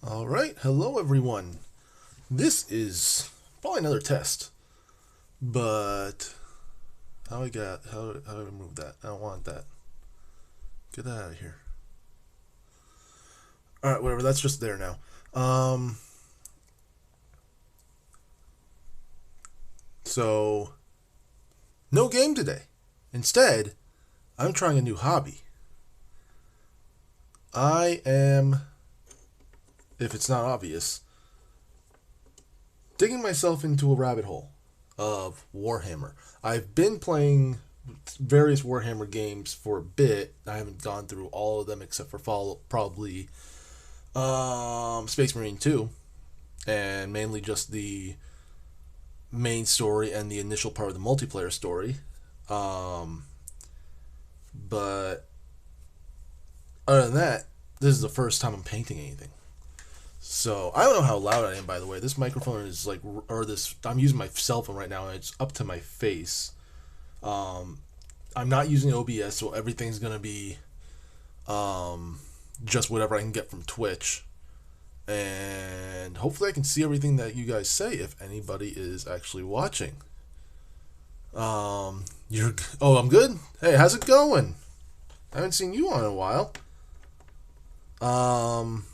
Alright, hello everyone. This is probably another test, but how do I remove that? I don't want that. Get that out of here. Alright, whatever, that's just there now. So no game today. Instead, I'm trying a new hobby. I am, if it's not obvious, digging myself into a rabbit hole of Warhammer. I've been playing various Warhammer games for a bit. I haven't gone through all of them except for probably Space Marine 2, and mainly just the main story and the initial part of the multiplayer story. Um, but other than that, this is the first time I'm painting anything. So I don't know how loud I am, by the way. This microphone is like, or this. I'm using my cell phone right now, and it's up to my face. Um, I'm not using OBS, so everything's gonna be just whatever I can get from Twitch, and hopefully I can see everything that you guys say if anybody is actually watching. You're oh, I'm good. Hey, how's it going? I haven't seen you on in a while. Um,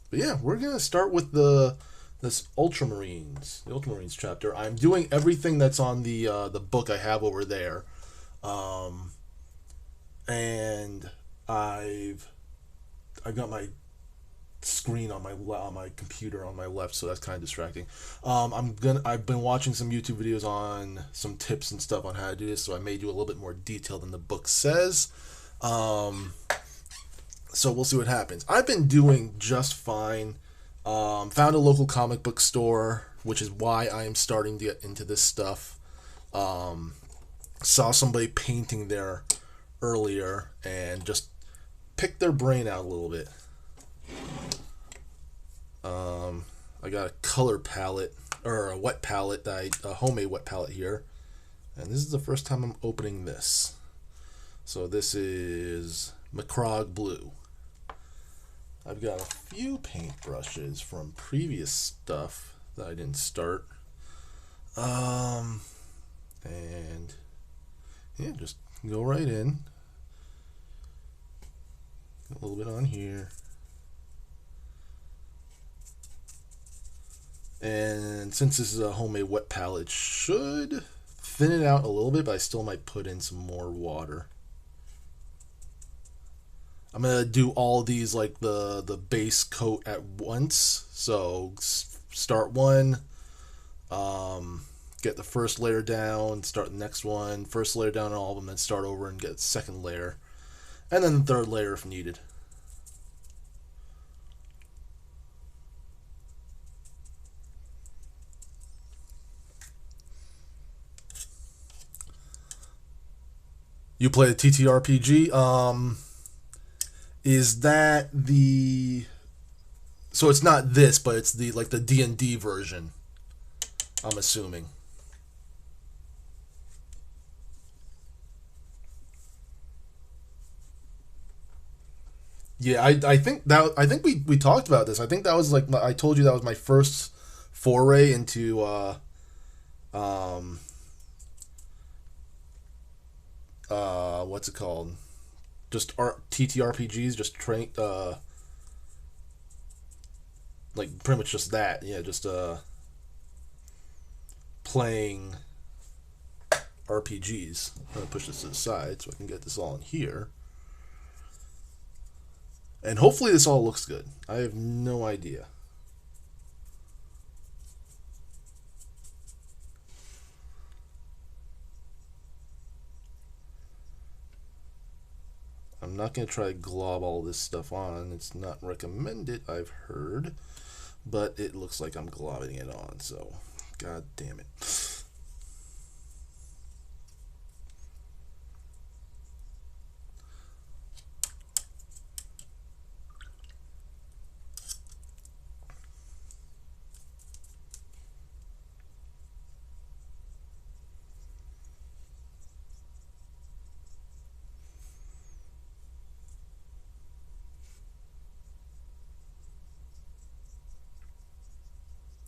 but yeah, we're gonna start with this the Ultramarines chapter. I'm doing everything that's on the book I have over there, um, and I've got my screen on my computer on my left, so that's kind of distracting. I've been watching some YouTube videos on some tips and stuff on how to do this, so I may do a little bit more detail than the book says. Um, so we'll see what happens. I've been doing just fine. Found a local comic book store, which is why I am starting to get into this stuff. Um, Saw somebody painting there earlier and just picked their brain out a little bit. I got a color palette or a wet palette a homemade wet palette here, and this is the first time I'm opening this. So this is Macrog Blue. I've got a few paintbrushes from previous stuff that I didn't start. And yeah, just go right in. A little bit on here. And since this is a homemade wet palette, should thin it out a little bit, but I still might put in some more water. I'm gonna do all of these like the base coat at once. So start one, get the first layer down, start the next one, first layer down on all of them, then start over and get the second layer, and then the third layer if needed. You play a TTRPG? Is that the? So it's not this, but it's the like the D&D version. I'm assuming. Yeah, I think we talked about this. I think that was like I told you that was my first foray into um what's it called? Just TTRPGs, just train like pretty much just that. Yeah, just playing RPGs. I'm gonna push this to the side so I can get this all in here. And hopefully this all looks good. I have no idea. I'm not going to try to glob all this stuff on. It's not recommended, I've heard. But it looks like I'm globbing it on, so god damn it.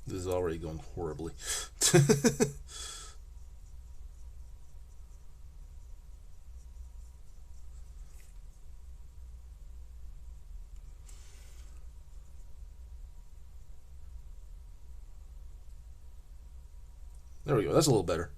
This is already going horribly. There we go. That's a little better.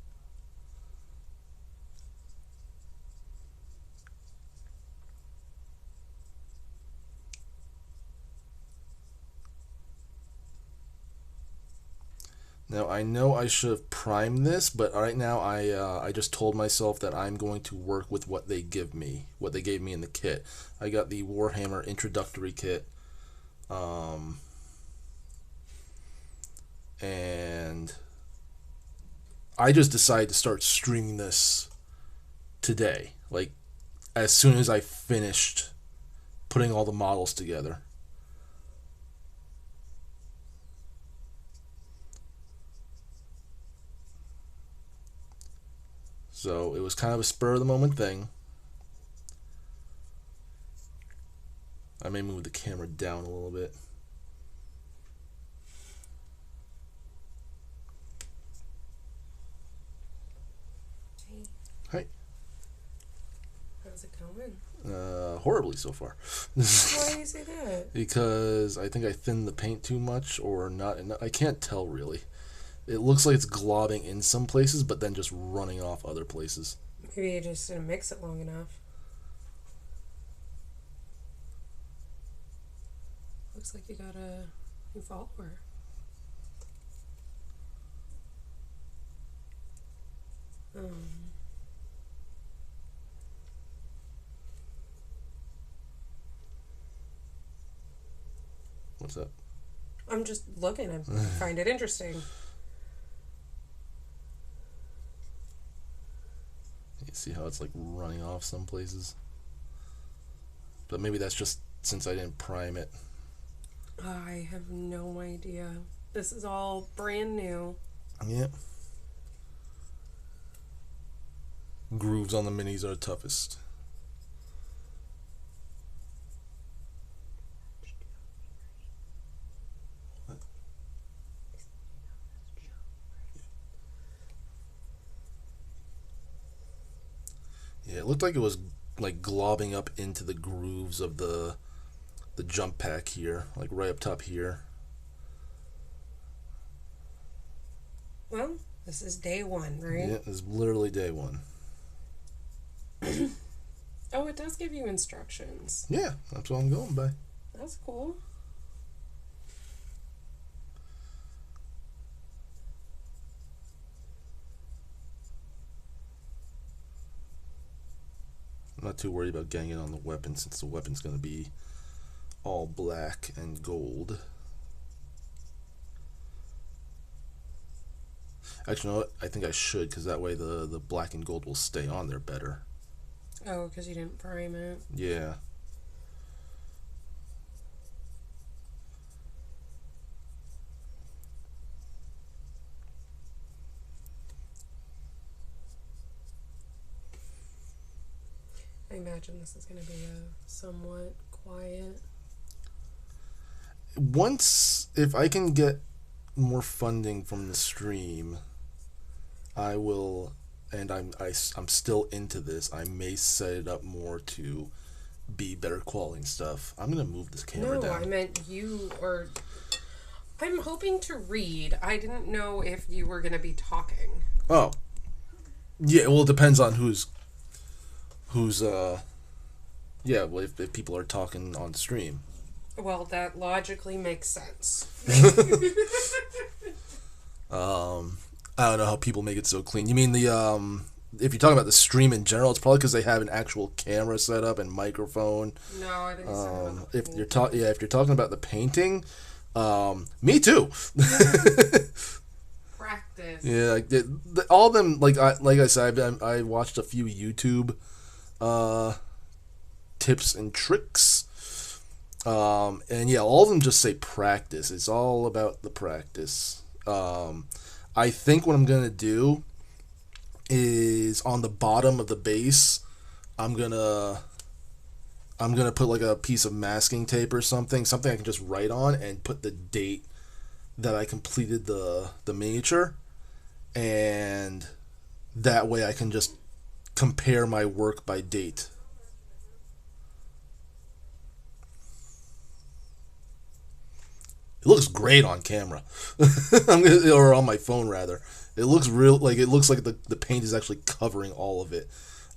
Now, I know I should have primed this, but right now I just told myself that I'm going to work with what they give me, what they gave me in the kit. I got the Warhammer Introductory Kit, and I just decided to start streaming this today, like as soon as I finished putting all the models together. So it was kind of a spur of the moment thing. I may move the camera down a little bit. Hey. Hi. How's it going? Horribly so far. Why do you say that? Because I think I thinned the paint too much, or not enough. I can't tell really. It looks like it's globbing in some places, but then just running off other places. Maybe you just didn't mix it long enough. Looks like you got a new follower. What's that? I'm just looking. I find it interesting. You see how it's like running off some places? But maybe that's just since I didn't prime it. I have no idea. This is all brand new. Yeah. Grooves on the minis are toughest. Yeah, it looked like it was like globbing up into the grooves of the jump pack here, like right up top here. Well, this is day one, right? Yeah, it's literally day one. Oh, it does give you instructions. Yeah, that's what I'm going by. That's cool. I'm not too worried about getting it on the weapon since the weapon's going to be all black and gold. Actually, you know what? I think I should, because that way the black and gold will stay on there better. Oh, because you didn't prime it. Yeah. I imagine this is going to be a somewhat quiet. Once, if I can get more funding from the stream, I will, and I'm still into this. I may set it up more to be better quality stuff. I'm gonna move this camera down. No, I meant you or. I'm hoping to read. I didn't know if you were going to be talking. Oh, yeah. Well, it depends on who's. Yeah. Well, if people are talking on stream. Well, that logically makes sense. I don't know how people make it so clean. You mean the if you're talking about the stream in general, it's probably because they have an actual camera set up and microphone. No, I think so. If you're if you're talking about the painting, me too. Practice. Yeah, like all of them. Like I said, I watched a few YouTube tips and tricks. And yeah, all of them just say practice. It's all about the practice. I think what I'm gonna do is on the bottom of the base, I'm gonna put like a piece of masking tape or something I can just write on and put the date that I completed the miniature, and that way I can just compare my work by date. It looks great on camera. Or on my phone rather. It looks it looks like the paint is actually covering all of it.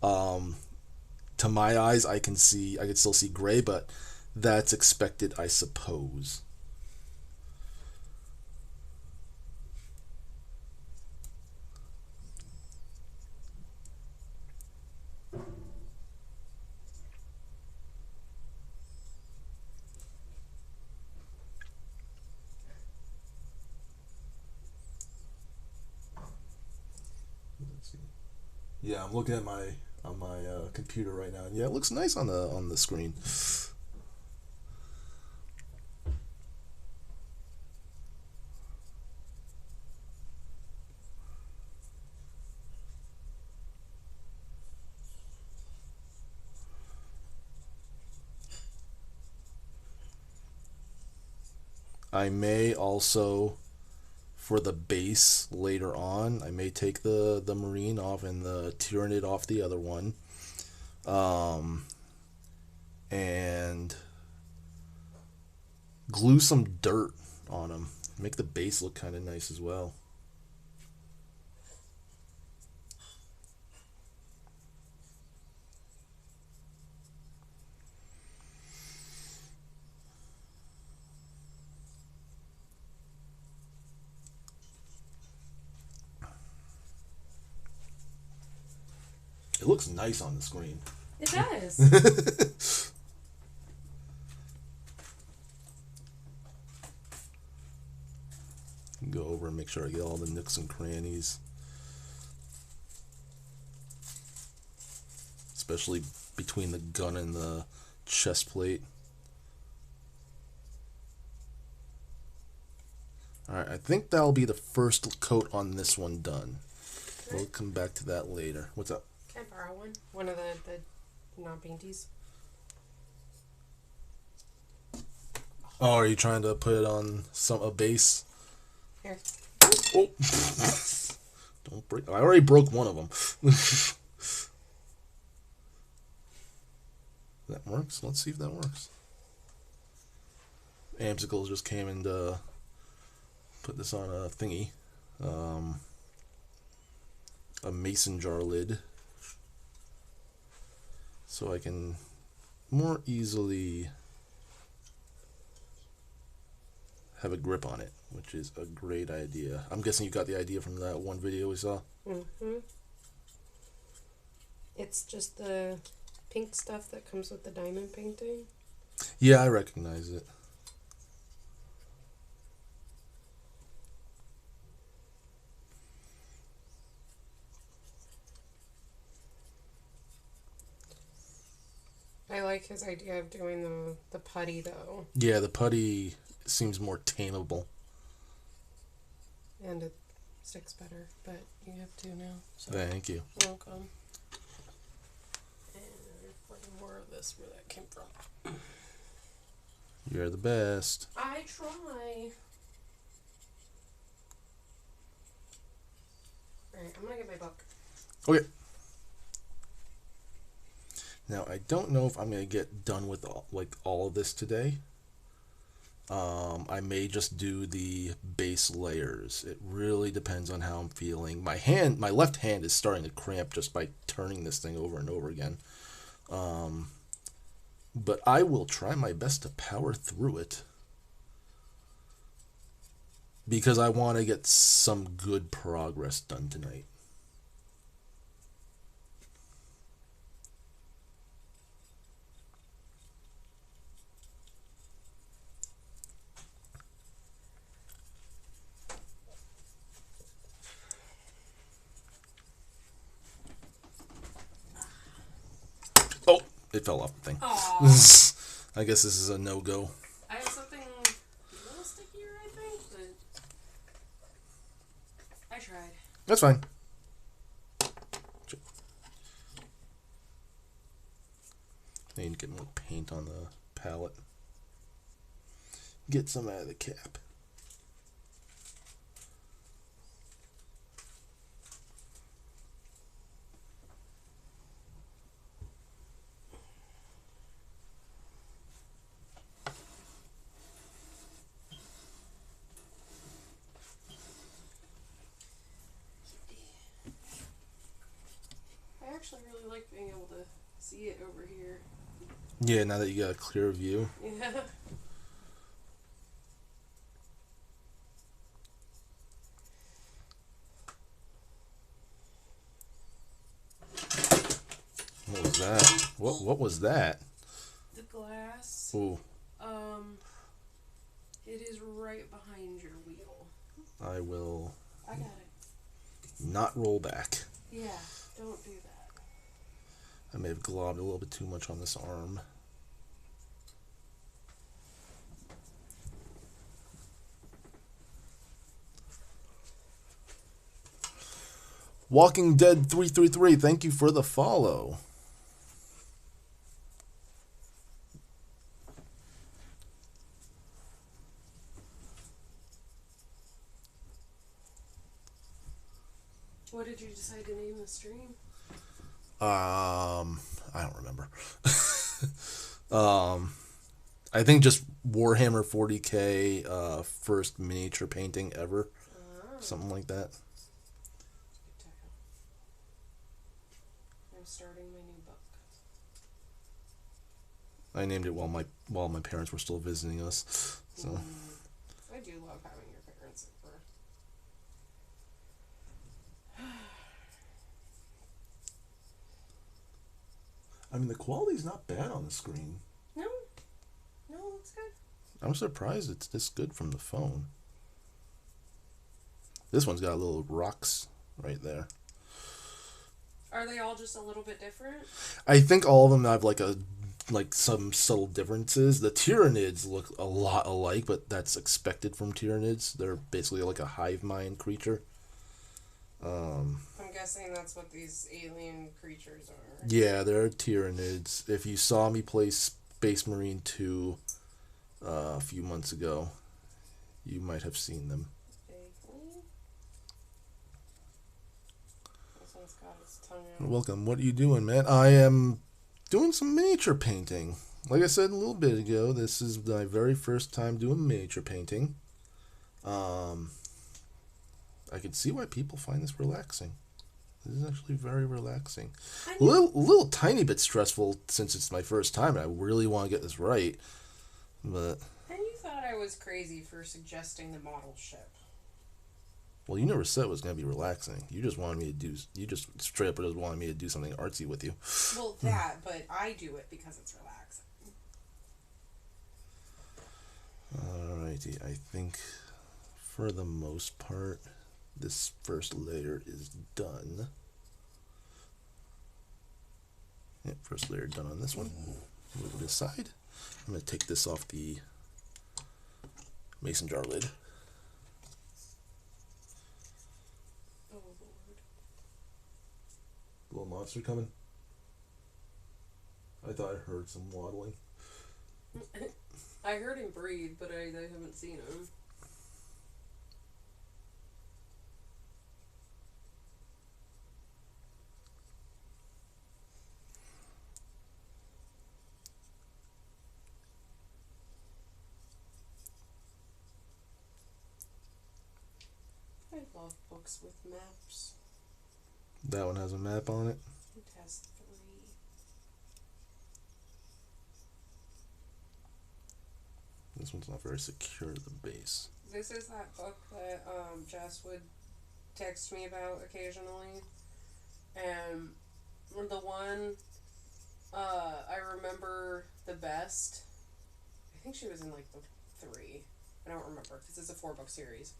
To my eyes, I can still see gray, but that's expected, I suppose. Yeah, I'm looking at my computer right now. Yeah, it looks nice on the screen. I may also, for the base later on, I may take the Marine off and the Tyranid off the other one. And glue some dirt on them. Make the base look kind of nice as well. It looks nice on the screen. It does. Go over and make sure I get all the nooks and crannies. Especially between the gun and the chest plate. Alright, I think that'll be the first coat on this one done. We'll come back to that later. What's up? Can I borrow one? One of the non-painties. Oh, are you trying to put it on a base? Here. Oh! Don't break. I already broke one of them. That works. Let's see if that works. Amsicles just came and put this on a thingy. A mason jar lid. So I can more easily have a grip on it, which is a great idea. I'm guessing you got the idea from that one video we saw? Mm-hmm. It's just the pink stuff that comes with the diamond painting. Yeah, I recognize it. I like his idea of doing the putty, though. Yeah, the putty seems more tameable. And it sticks better, but you have two now. So Thank you. welcome. And more of this, where that came from. You're the best. I try. Alright, I'm gonna get my book. Okay. Now, I don't know if I'm going to get done with all of this today. I may just do the base layers. It really depends on how I'm feeling. My left hand is starting to cramp just by turning this thing over and over again. But I will try my best to power through it. Because I want to get some good progress done tonight. Oh, it fell off the thing. I guess this is a no-go. I have something a little stickier, I think, but I tried. That's fine. I need to get more paint on the palette. Get some out of the cap. really like being able to see it over here. Yeah, now that you got a clear view. Yeah. What was that? What was that? The glass. Ooh. It is right behind your wheel. I will I got it. not roll back. Yeah, don't do that. I may have globbed a little bit too much on this arm. Walking Dead 333, thank you for the follow. What did you decide to name the stream? I don't remember. I think just Warhammer 40K, first miniature painting ever. Something like that. I'm starting my new book. I named it while my parents were still visiting us. So I do love having your parents over. I mean, the quality's not bad on the screen. No, it's good. I'm surprised it's this good from the phone. This one's got little rocks right there. Are they all just a little bit different? I think all of them have like some subtle differences. The tyranids look a lot alike, but that's expected from tyranids. They're basically like a hive mind creature. I'm guessing that's what these alien creatures are. Yeah, they're tyranids. If you saw me play Space Marine 2 a few months ago, you might have seen them. Vaguely. This one's got its tongue out. Welcome. What are you doing, man? I am doing some miniature painting. Like I said a little bit ago, this is my very first time doing miniature painting. I can see why people find this relaxing. This is actually very relaxing. A little tiny bit stressful since it's my first time and I really want to get this right. But And you thought I was crazy for suggesting the model ship. well, you never said it was going to be relaxing. You just straight up just wanted me to do something artsy with you. Well, that, but I do it because it's relaxing. Alrighty, I think for the most part, this first layer is done. Yep, first layer done on this one. Move it aside. I'm going to take this off the mason jar lid. Oh, Lord. Little monster coming. I thought I heard some waddling. I heard him breathe, but I haven't seen him. I love books with maps. That one has a map on it. It has 3. This one's not very secure to the base. This is that book that Jess would text me about occasionally. And the one I remember the best, I think she was in like the 3. I don't remember because it's a 4-book series.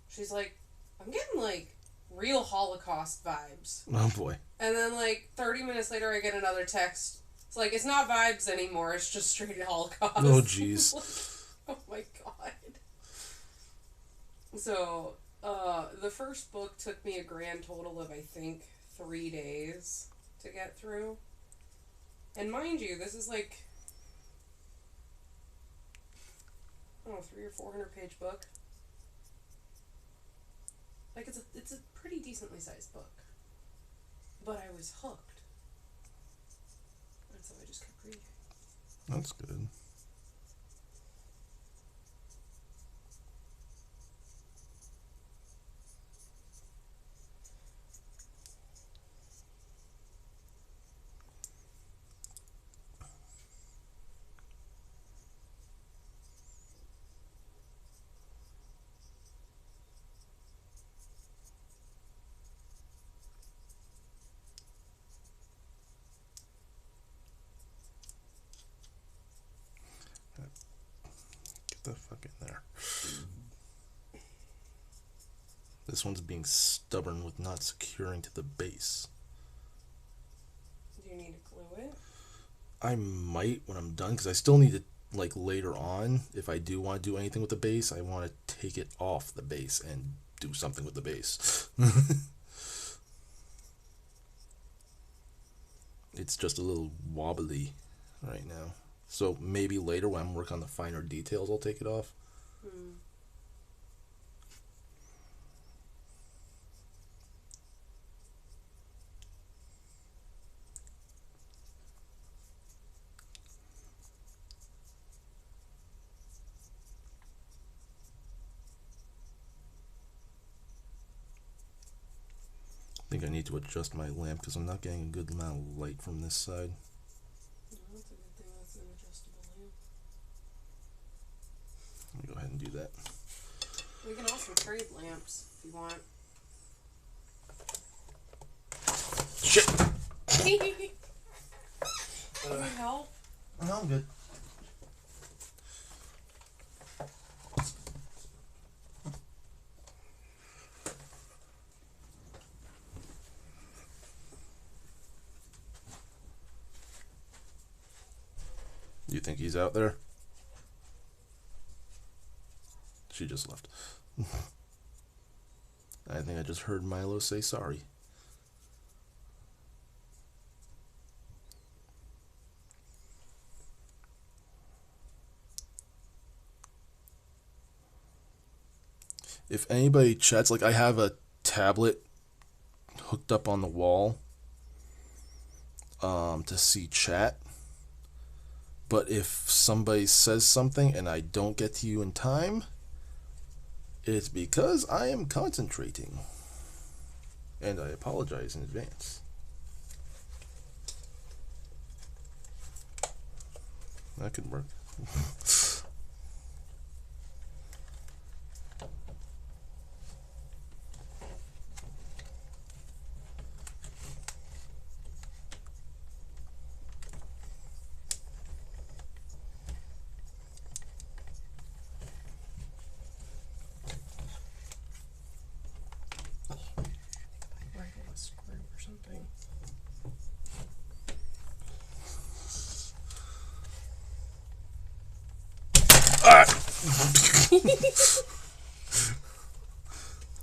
She's like, I'm getting like real Holocaust vibes. Oh boy. And then like 30 minutes later I get another text. It's like, it's not vibes anymore, it's just straight Holocaust. Oh jeez. Oh my god. So, the first book took me a grand total of, I think, 3 days to get through. And mind you, this is like, I don't know, 300 or 400 page book. Like, it's a pretty decently sized book. But I was hooked. And so I just kept reading. That's good. This one's being stubborn with not securing to the base. Do you need to glue it? I might when I'm done, because I still need to, like, later on, if I do want to do anything with the base, I want to take it off the base and do something with the base. It's just a little wobbly right now. So maybe later when I'm working on the finer details, I'll take it off. I think I need to adjust my lamp because I'm not getting a good amount of light from this side. No, that's a good thing. That's an adjustable lamp. Let me go ahead and do that. We can also trade lamps if you want. Shit! Can you help? No, I'm good. You think he's out there? She just left. I think I just heard Milo say sorry. If anybody chats, like, I have a tablet hooked up on the wall to see chat. But if somebody says something and I don't get to you in time, it's because I am concentrating. And I apologize in advance. That could work.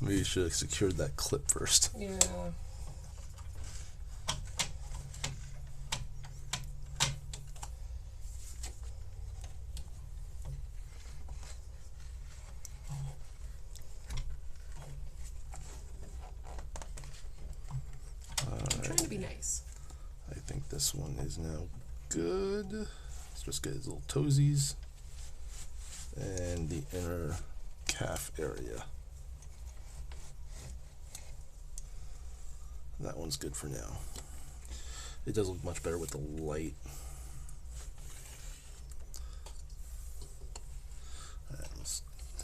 Maybe you should have secured that clip first. Yeah. I'm trying to be nice. I think this one is now good. Let's just get his little toesies and the inner calf area. That one's good for now. It does look much better with the light.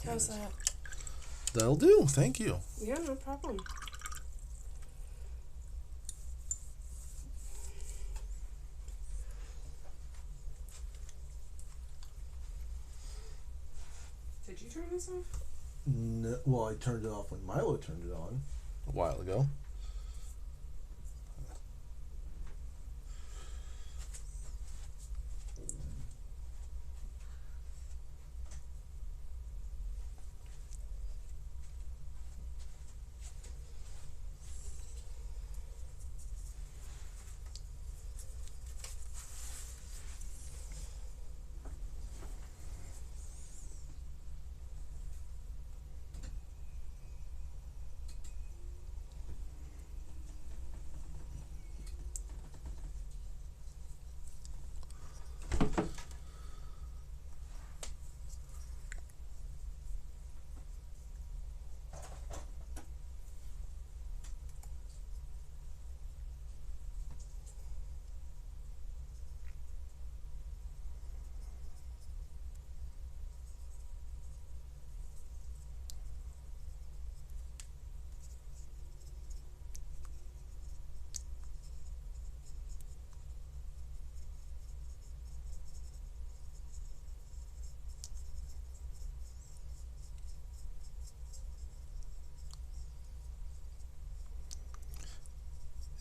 How's that? That'll do. Thank you. Yeah, no problem. Did you turn this off? No, well, I turned it off when Milo turned it on a while ago.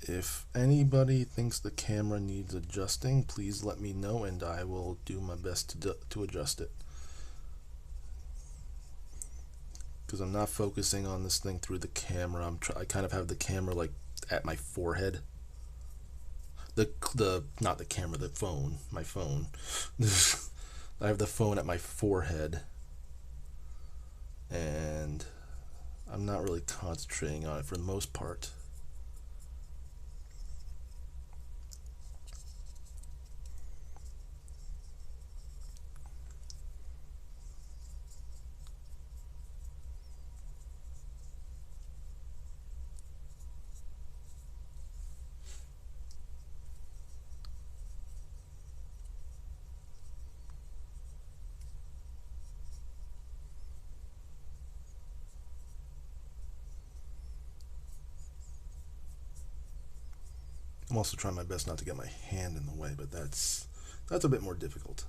If anybody thinks the camera needs adjusting, please let me know and I will do my best to adjust it. Because I'm not focusing on this thing through the camera. I kind of have the camera like at my forehead. Not the camera, the phone, my phone. I have the phone at my forehead, and I'm not really concentrating on it for the most part. I'm also trying my best not to get my hand in the way, but that's a bit more difficult.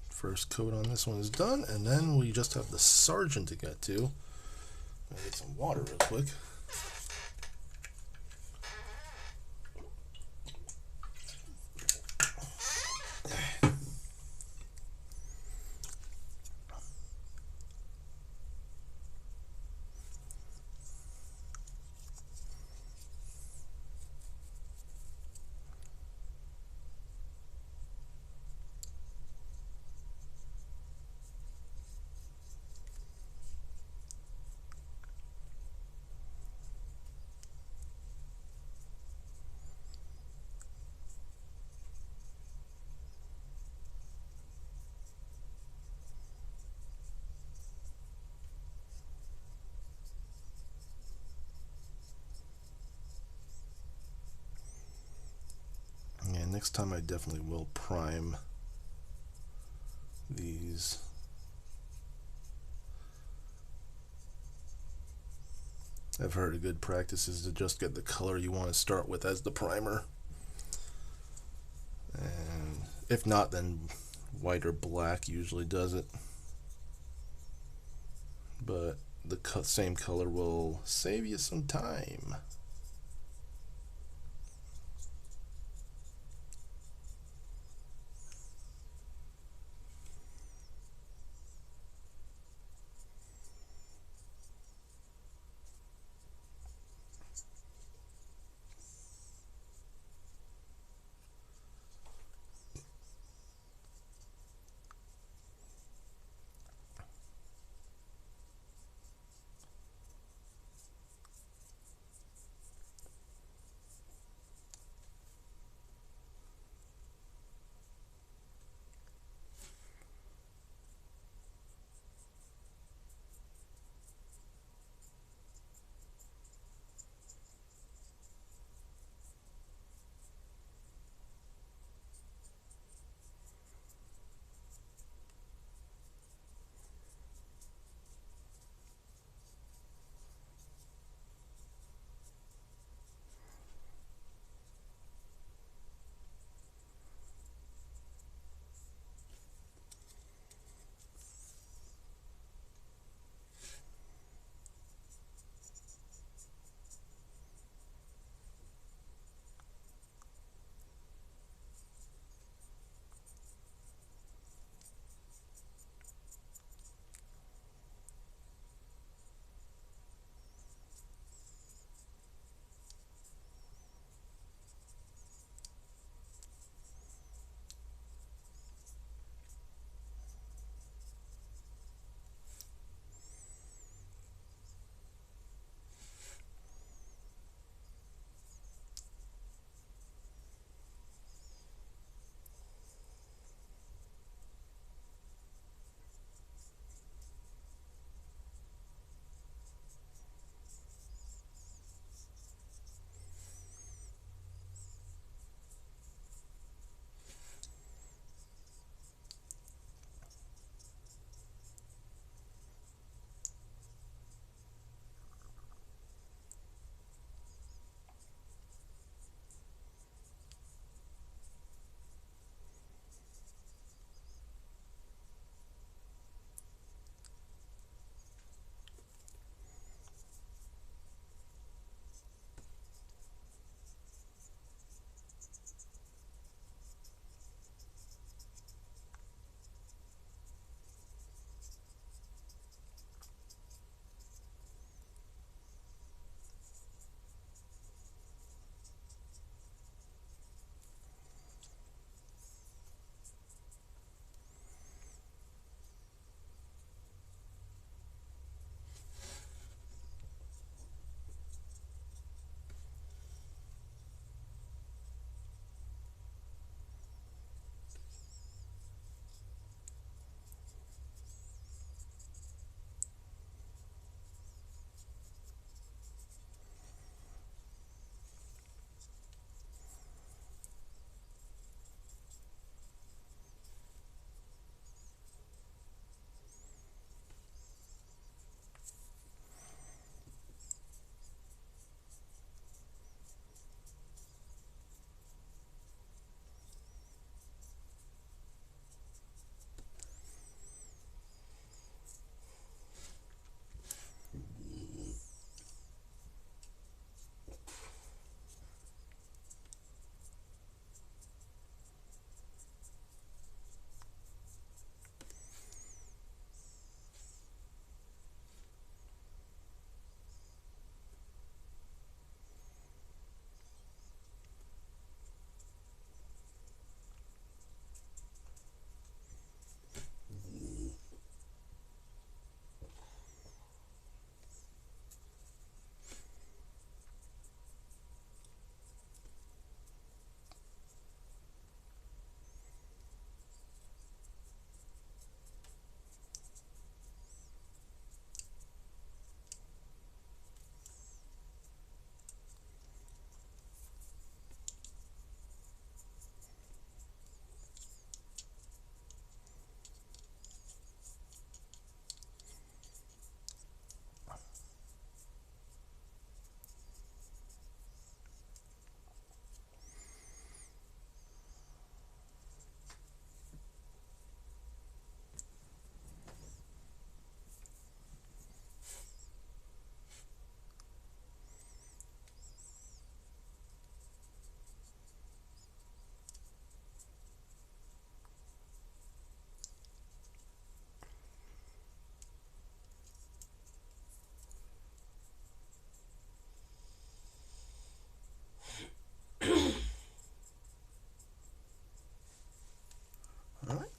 First coat on this one is done, and then we just have the sergeant to get to. I'll get some water real quick. next time I definitely will prime these. I've heard a good practice is to just get the color you want to start with as the primer. And if not, then white or black usually does it. But the same color will save you some time.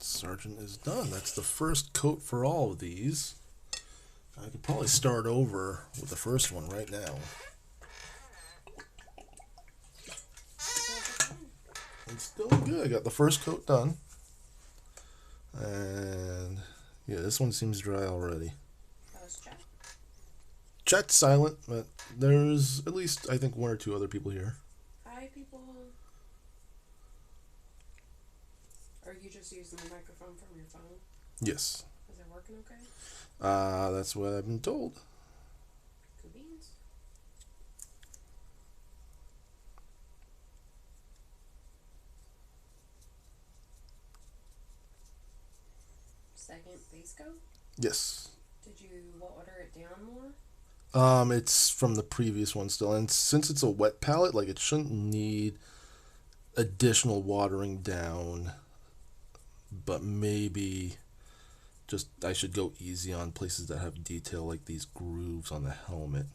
Sergeant is done. That's the first coat for all of these. I could probably start over with the first one right now. It's still good. I got the first coat done. And yeah, this one seems dry already. How's chat? Chat's silent, but there's at least, I think, one or two other people here. Hi, people. Are you just using the microphone from your phone? Yes. Is it working okay? That's what I've been told. Cool beans. Second base coat? Yes. Did you water it down more? It's from the previous one still, and since it's a wet palette, like it shouldn't need additional watering down, but maybe just I should go easy on places that have detail like these grooves on the helmet.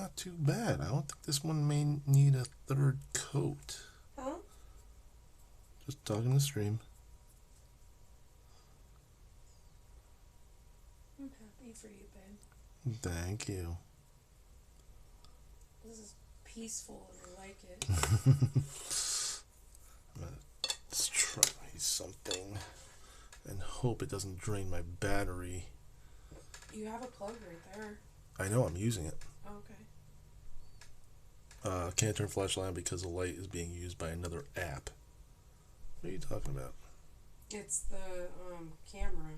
not too bad. I don't think this one may need a third coat. Huh? Just talking the stream. I'm happy for you, babe. Thank you. This is peaceful and I like it. Let's try something and hope it doesn't drain my battery. You have a plug right there. I know, I'm using it. Oh, okay. Can't turn flashlight on because the light is being used by another app. What are you talking about? It's the camera.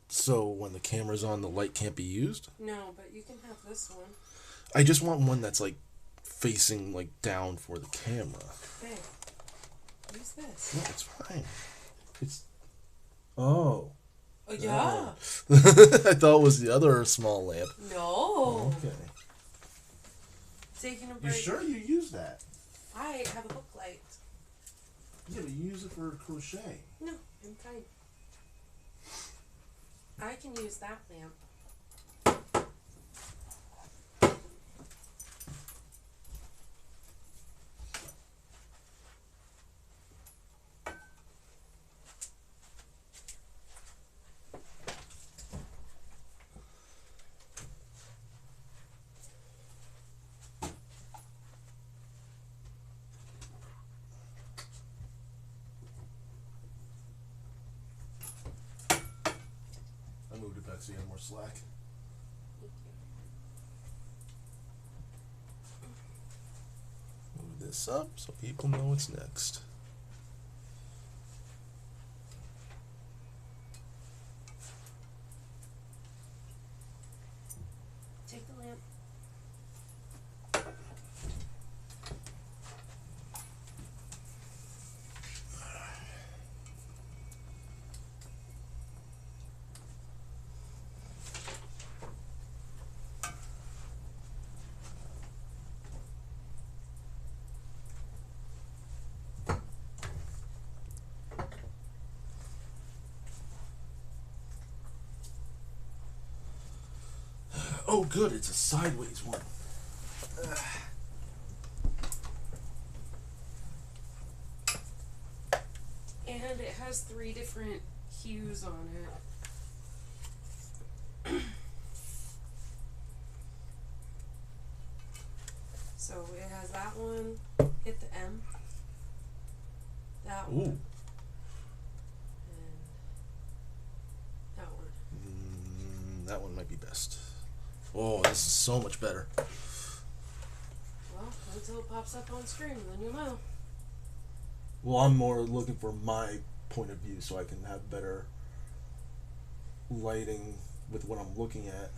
So when the camera's on, the light can't be used? No, but you can have this one. I just want one that's like facing like down for the camera. Babe, use this. No, it's fine. It's... Oh. Oh, yeah. I thought it was the other small lamp. No. Okay. Taking a break. You sure you use that? I have a book light. Yeah, but you use it for crochet. No, I'm fine. I can use that lamp. I moved it back so you have more slack. Move this up so people know what's next. Take the lamp. Oh, good, it's a sideways one. And it has 3 different hues on it. So it has that one, hit the M, that Ooh. one, and that one. That one might be best. Oh, this is so much better. Well, until it pops up on screen, then you'll know. Well, I'm more looking for my point of view so I can have better lighting with what I'm looking at.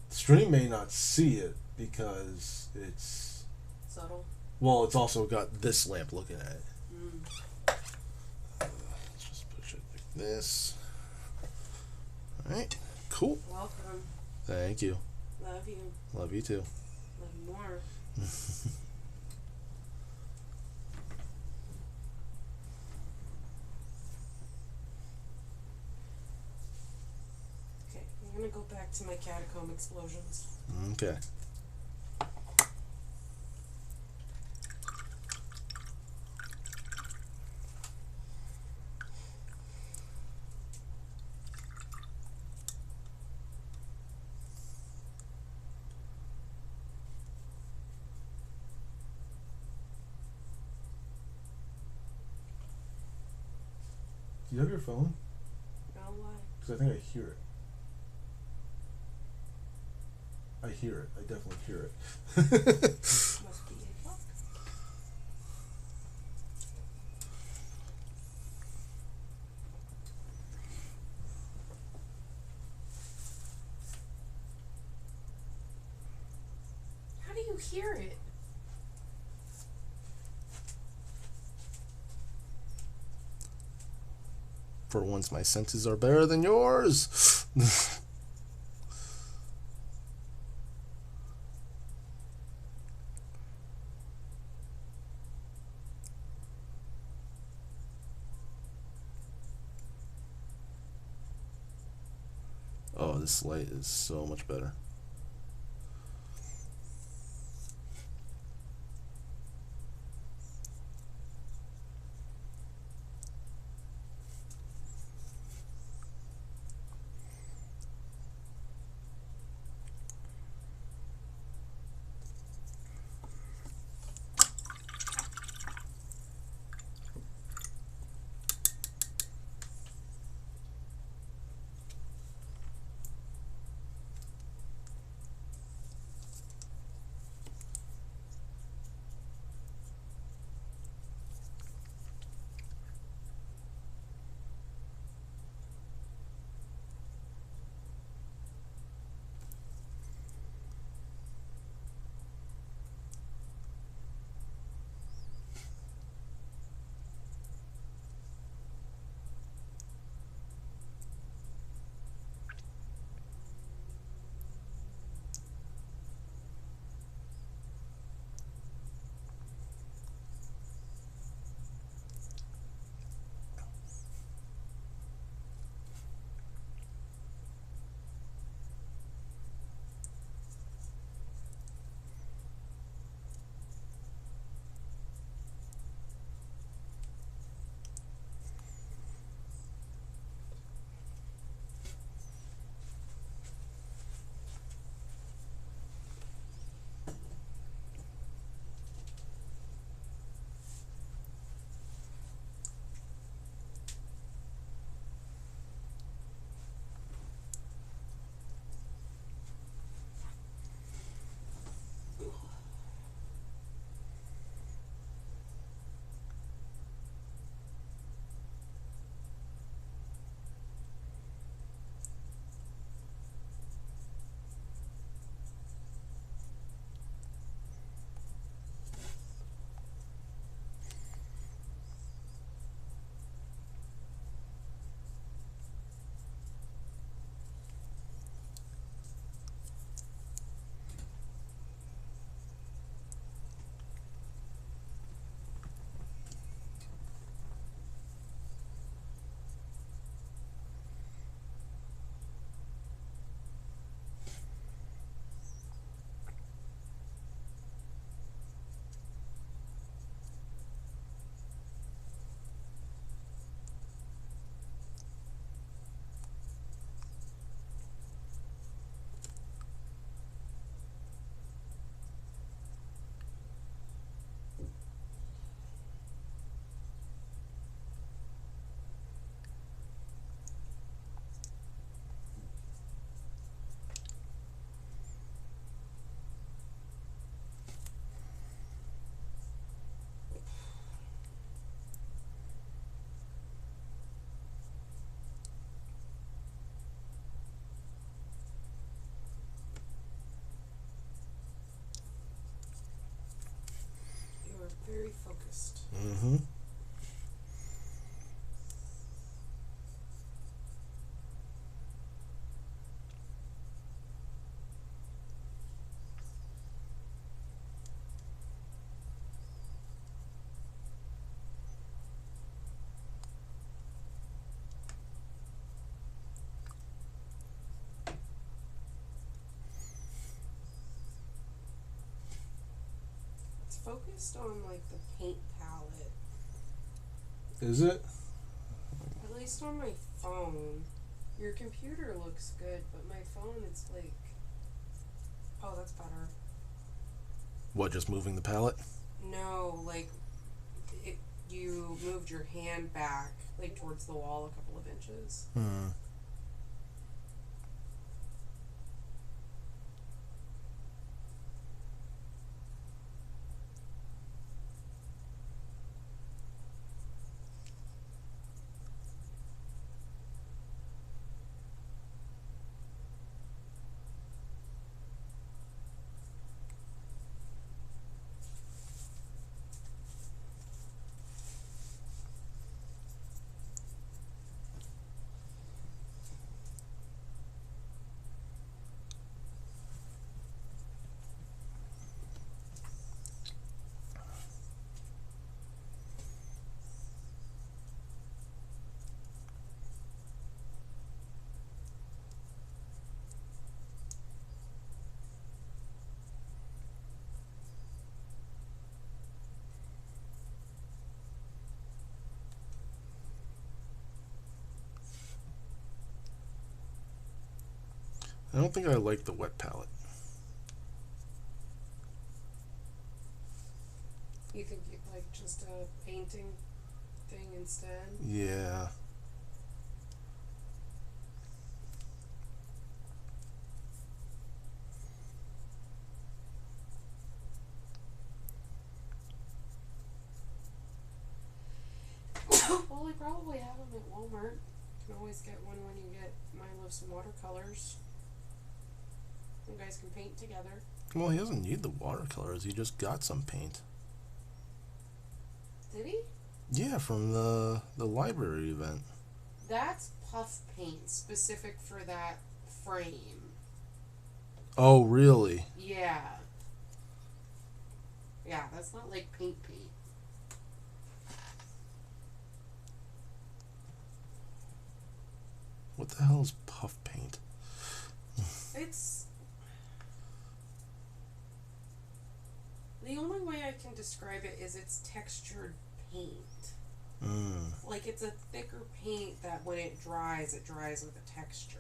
Stream may not see it because it's... Subtle. Well, it's also got this lamp looking at it. Let's just push it like this. Alright, cool. Welcome. Thank you. Love you. Love you too. Love you more. Okay, I'm gonna go back to my catacomb explosions. Okay. Do you have your phone? No, why? Because I think I hear it. I hear it. I definitely hear it. Must be 8 o'clock. How do you hear it? For once, my senses are better than yours. Oh, this light is so much better. Very focused. Mm-hmm. It's focused on like the paint palette. Is it? At least on my phone. Your computer looks good, but my phone, it's like... Oh, that's better. What, just moving the palette? No, like, you moved your hand back, like, towards the wall a couple of inches. Hmm. I don't think I like the wet palette. You think you'd like just a painting thing instead? Yeah. Well, they probably have them at Walmart. You can always get one when you get Milo some watercolors. You guys can paint together. Well, he doesn't need the watercolors. He just got some paint. Did he? Yeah, from the library event. That's puff paint specific for that frame. Oh, really? Yeah. Yeah, that's not like paint. What the hell is puff paint? It's... The only way I can describe it is it's textured paint. Like, it's a thicker paint that when it dries with a texture.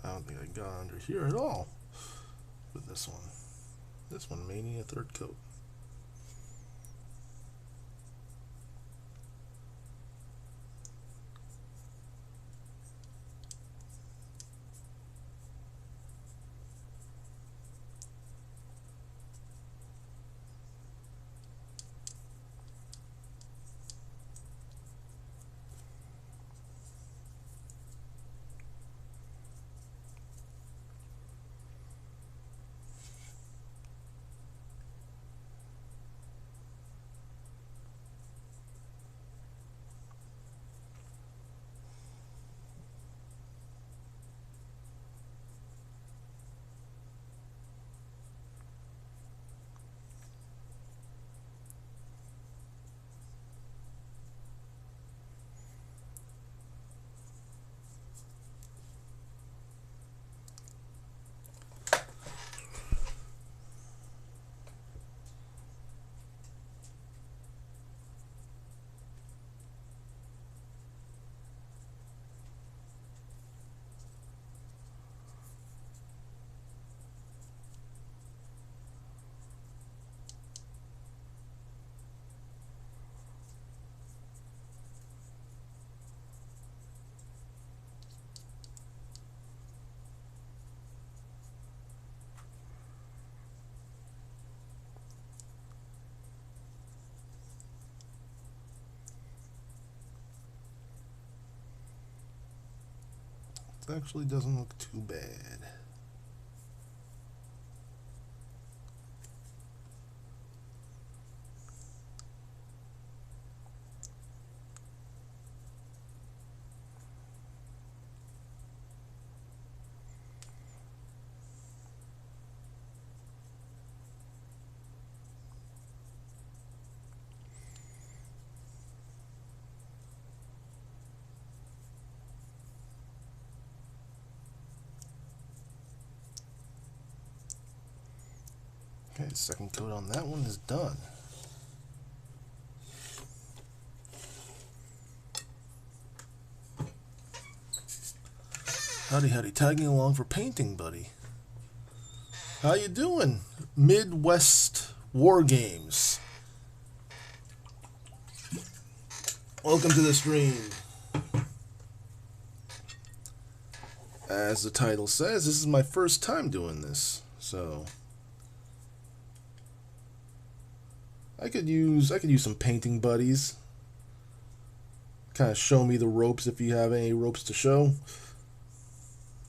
I don't think I got under here at all with this one. This one may need a third coat. It actually doesn't look too bad. Okay, second coat on that one is done. Howdy, howdy. Tagging along for painting, buddy. How you doing? Midwest War Games. Welcome to the stream. As the title says, this is my first time doing this, so I could use some painting buddies. Kind of show me the ropes if you have any ropes to show.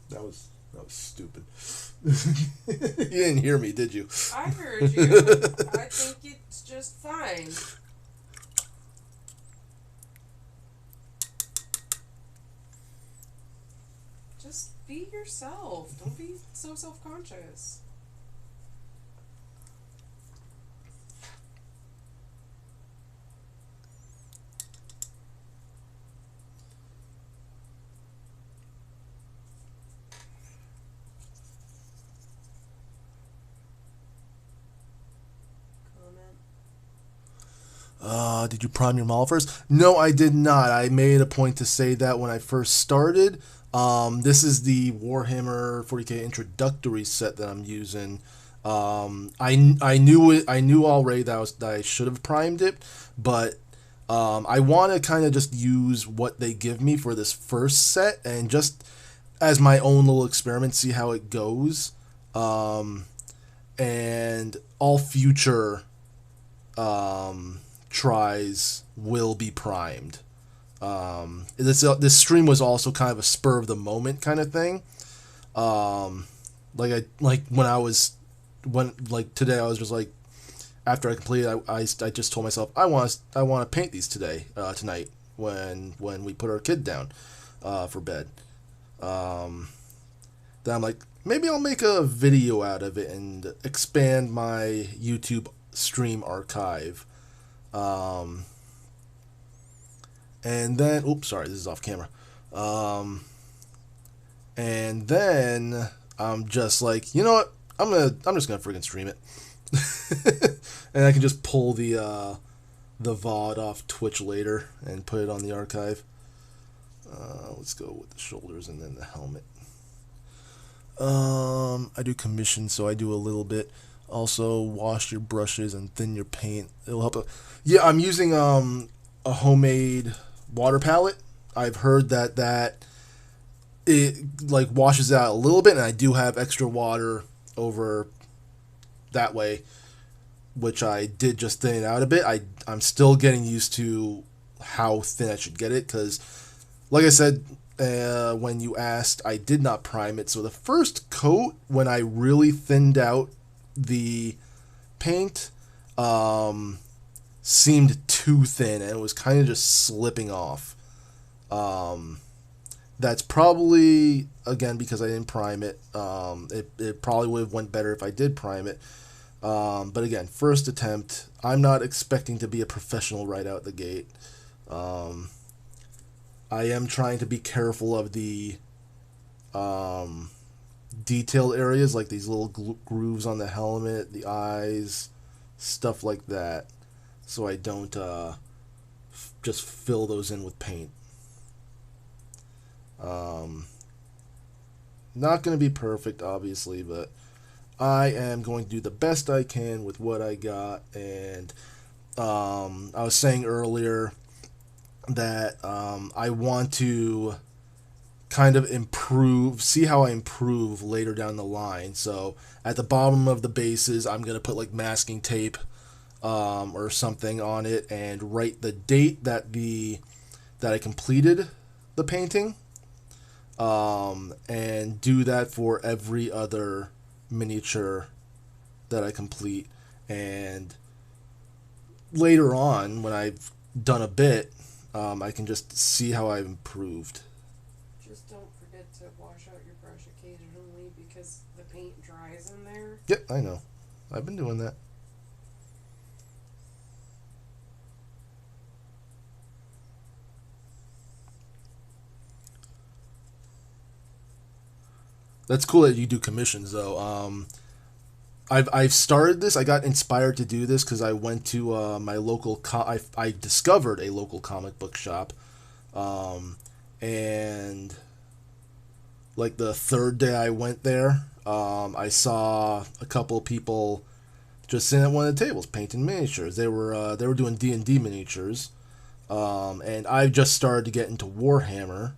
That was stupid. You didn't hear me, did you? I heard you. I think it's just fine. Just be yourself. Don't be so self-conscious. Did you prime your model first? No, I did not. I made a point to say that when I first started. This is the Warhammer 40K Introductory Set that I'm using. I knew it. I knew already that I should have primed it, but I want to kind of just use what they give me for this first set and just as my own little experiment, see how it goes. And all future tries will be primed. This stream was also kind of a spur of the moment kind of thing. Today I was just like, after I completed, I just told myself I want to paint these tonight when we put our kid down for bed. Then I'm like, maybe I'll make a video out of it and expand my YouTube stream archive. And then, oops, sorry, this is off camera. And then I'm just like, you know what? I'm just gonna freaking stream it, and I can just pull the VOD off Twitch later and put it on the archive. Let's go with the shoulders and then the helmet. I do commissions, so I do a little bit. Also, wash your brushes and thin your paint. It'll help. Yeah, I'm using a homemade water palette. I've heard that it like washes out a little bit, and I do have extra water over that way, which I did just thin it out a bit. I'm still getting used to how thin I should get it, because like I said when you asked, I did not prime it. So the first coat, when I really thinned out the paint, seemed too thin, and it was kind of just slipping off. That's probably, again, because I didn't prime it. It probably would have went better if I did prime it. But again, first attempt. I'm not expecting to be a professional right out the gate. I am trying to be careful of the detailed areas, like these little grooves on the helmet, the eyes, stuff like that, so I don't just fill those in with paint. Not going to be perfect, obviously, but I am going to do the best I can with what I got. And I was saying earlier that I want to kind of see how I improve later down the line. So at the bottom of the bases, I'm going to put like masking tape or something on it and write the date that I completed the painting, and do that for every other miniature that I complete. And later on, when I've done a bit, I can just see how I've improved. Just don't forget to wash out your brush occasionally, because the paint dries in there. Yep, I know. I've been doing that. That's cool that you do commissions, though. I've started this. I got inspired to do this because I went to my local. I discovered a local comic book shop, and like the third day I went there, I saw a couple of people just sitting at one of the tables painting miniatures. They were doing D&D miniatures, and I just started to get into Warhammer.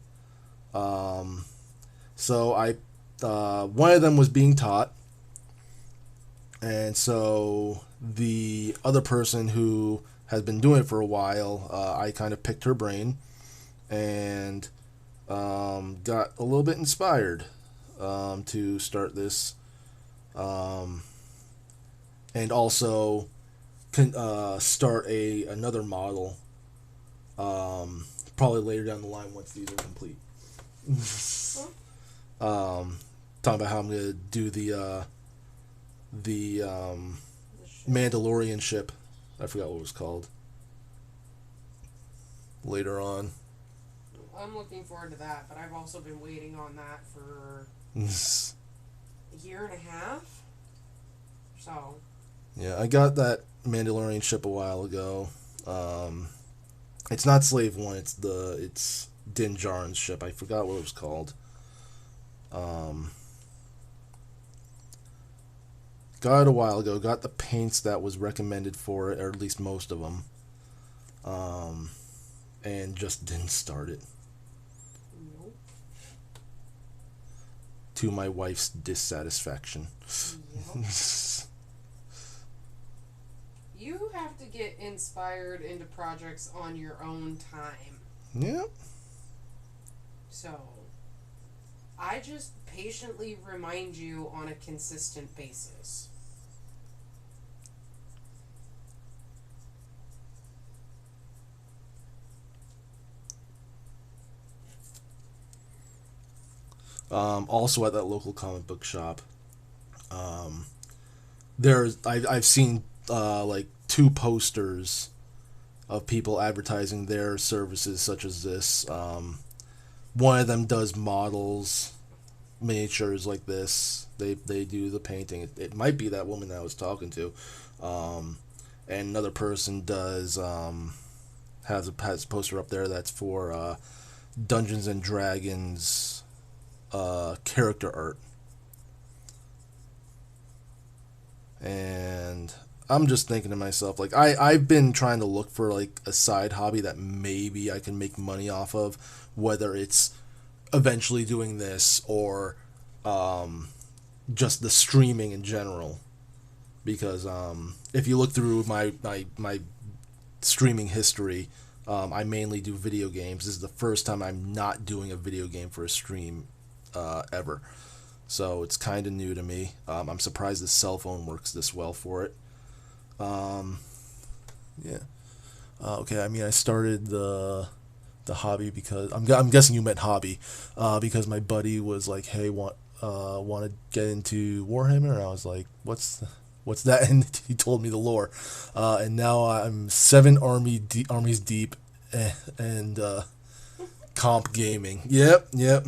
So I one of them was being taught. And so the other person who has been doing it for a while, I kind of picked her brain and got a little bit inspired to start this, and also start another model probably later down the line once these are complete. Talking about how I'm gonna do the Mandalorian ship. I forgot what it was called. Later on. I'm looking forward to that, but I've also been waiting on that for a year and a half. So. Yeah, I got that Mandalorian ship a while ago. It's not Slave One. It's Din Djarin's ship. I forgot what it was called. Got it a while ago. Got the paints that was recommended for it, or at least most of them. And just didn't start it. Nope. To my wife's dissatisfaction. Yep. You have to get inspired into projects on your own time. Yep. So, I just patiently remind you on a consistent basis. Also at that local comic book shop, I've seen like 2 posters of people advertising their services such as this. One of them does models, miniatures like this. They do the painting. It might be that woman that I was talking to. And another person does has a poster up there that's for Dungeons and Dragons character art. And I'm just thinking to myself, like, I've been trying to look for like a side hobby that maybe I can make money off of, whether it's eventually doing this or just the streaming in general. Because if you look through my streaming history, I mainly do video games. This is the first time I'm not doing a video game for a stream ever. So it's kind of new to me. I'm surprised the cell phone works this well for it. Yeah. Okay, I mean, I started the hobby because I'm guessing you meant hobby, because my buddy was like, "Hey, want to get into Warhammer?" And I was like, "What's that?" And he told me the lore, and now I'm 7 armies deep, and comp gaming. Yep.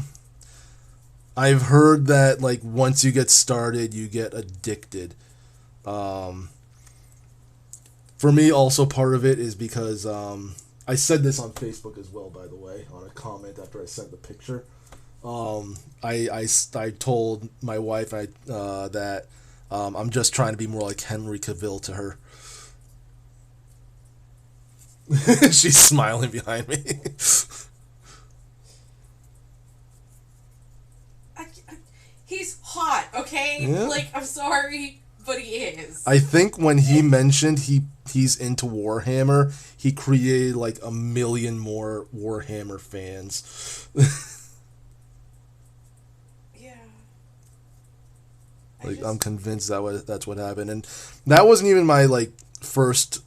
I've heard that like once you get started, you get addicted. For me, also part of it is because I said this on Facebook as well, by the way, on a comment after I sent the picture. I told my wife that I'm just trying to be more like Henry Cavill to her. She's smiling behind me. He's hot, okay? Yeah. Like, I'm sorry, but he is. I think when he mentioned he's into Warhammer, he created like 1 million more Warhammer fans. Yeah. I'm convinced that's what happened, and that wasn't even my like first.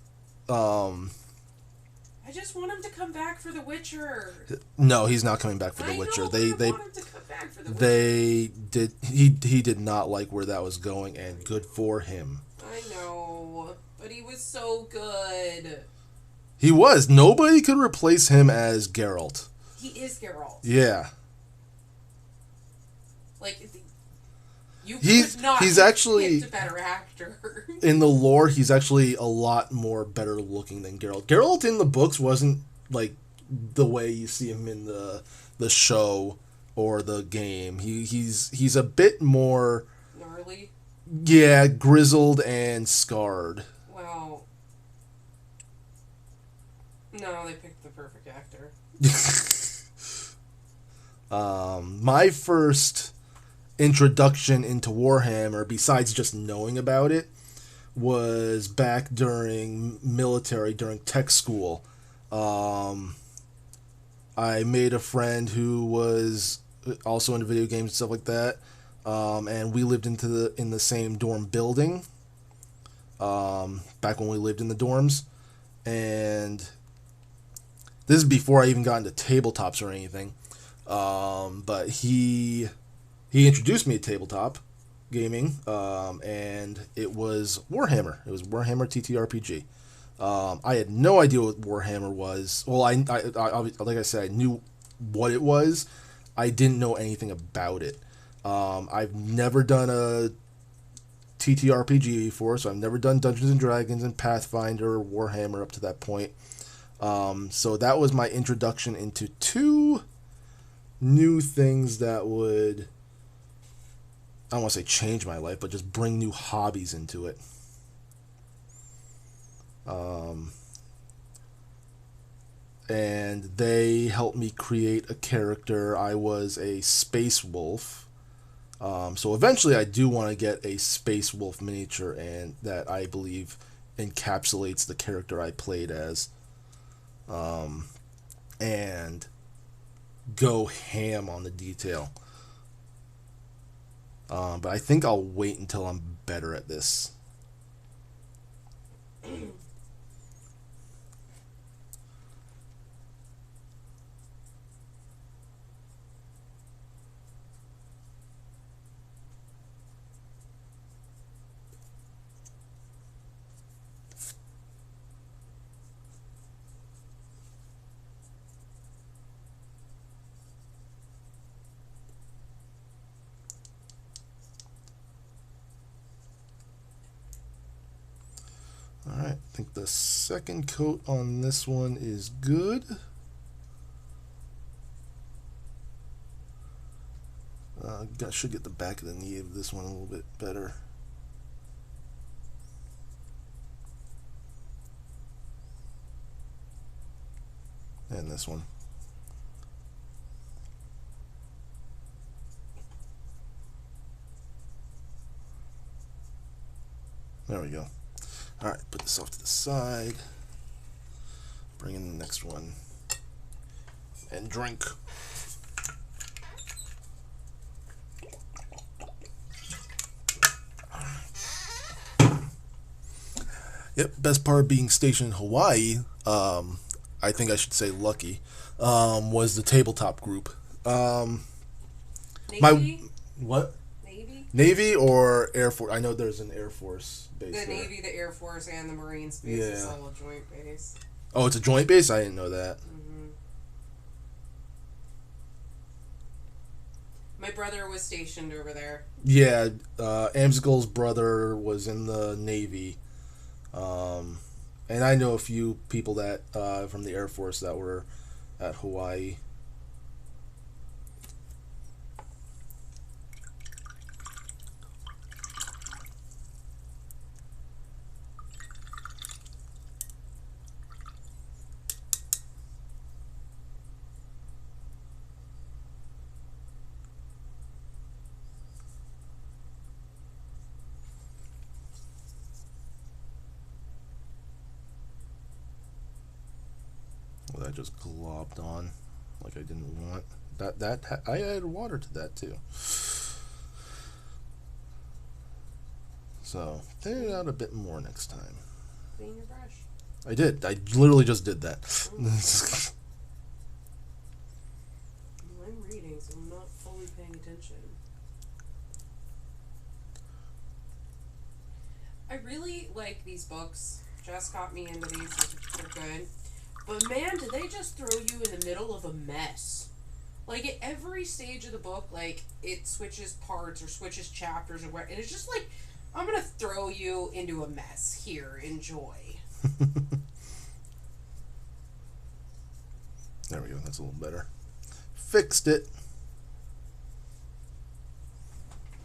I just want him to come back for The Witcher. No, he's not coming back for The Witcher. I want him to come back for The Witcher. He did not like where that was going, and good for him. I know, but he was so good. He was. Nobody could replace him as Geralt. He is Geralt. Yeah. Like, You could not he's actually picked a better actor. In the lore, he's actually a lot more better looking than Geralt. Geralt in the books wasn't like the way you see him in the show or the game. He's a bit more Gnarly. yeah, grizzled and scarred. Well, no, they picked the perfect actor. My first introduction into Warhammer, besides just knowing about it, was back during tech school. I made a friend who was also into video games and stuff like that, and we lived in the same dorm building. Back when we lived in the dorms, and this is before I even got into tabletops or anything. But he introduced me to tabletop gaming, and it was Warhammer. It was Warhammer TTRPG. I had no idea what Warhammer was. Well, I like I said, I knew what it was. I didn't know anything about it. I've never done a TTRPG before, so I've never done Dungeons and Dragons and Pathfinder or Warhammer up to that point. So that was my introduction into two new things that would, I don't want to say change my life, but just bring new hobbies into it. And they helped me create a character. I was a space wolf. So eventually I do want to get a space wolf miniature, and that I believe encapsulates the character I played as. And go ham on the detail. But I think I'll wait until I'm better at this. Alright, I think the second coat on this one is good. I should get the back of the knee of this one a little bit better. And this one. There we go. Alright, put this off to the side. Bring in the next one. And drink. Yep, best part of being stationed in Hawaii, I think I should say lucky, was the tabletop group. Navy? What? Navy? Navy or Air Force? I know there's an Air Force base The there. Navy, the Air Force, and the Marines base is all a joint base. Oh, it's a joint base? I didn't know that. Mm-hmm. My brother was stationed over there. Yeah, Amsgul's brother was in the Navy. And I know a few people that from the Air Force that were at Hawaii. Well, that just globbed on like I didn't want. I added water to that too. So thin it out a bit more next time. Clean your brush. I did. I literally just did that. I'm reading, so I'm not fully paying attention. I really like these books. Jess got me into these. They're good. But man, did they just throw you in the middle of a mess. Like at every stage of the book, like it switches parts or switches chapters or where, and it's just like, I'm gonna throw you into a mess. Here, enjoy. There we go. That's a little better. Fixed it.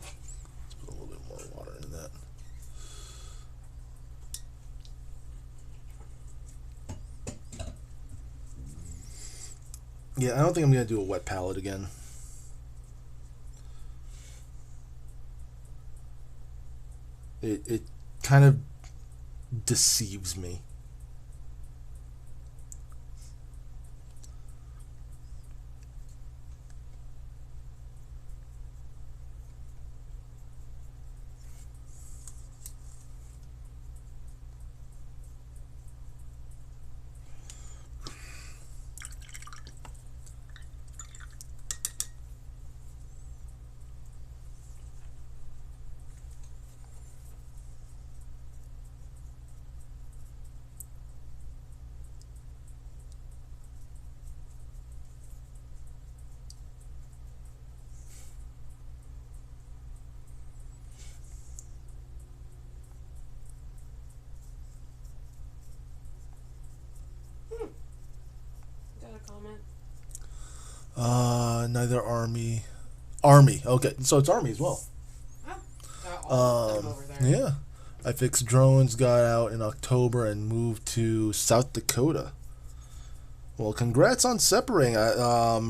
Let's put a little bit more water into that. Yeah, I don't think I'm going to do a wet palette again. It kind of deceives me. Got a comment? Neither army. Army. Okay, so it's army as well. Oh, got all of them over there. Yeah. I fixed drones, got out in October, and moved to South Dakota. Well, congrats on separating.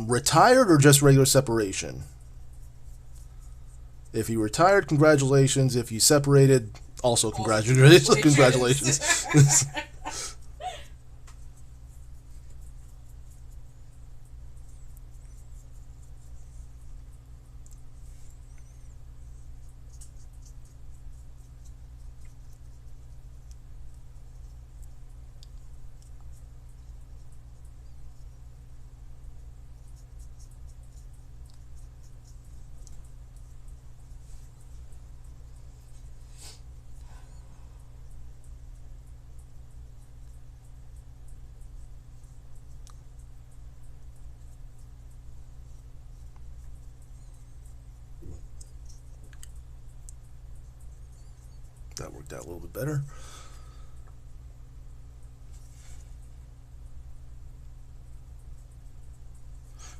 Retired or just regular separation? If you retired, congratulations. If you separated, also congratulations. Congratulations. That worked out a little bit better.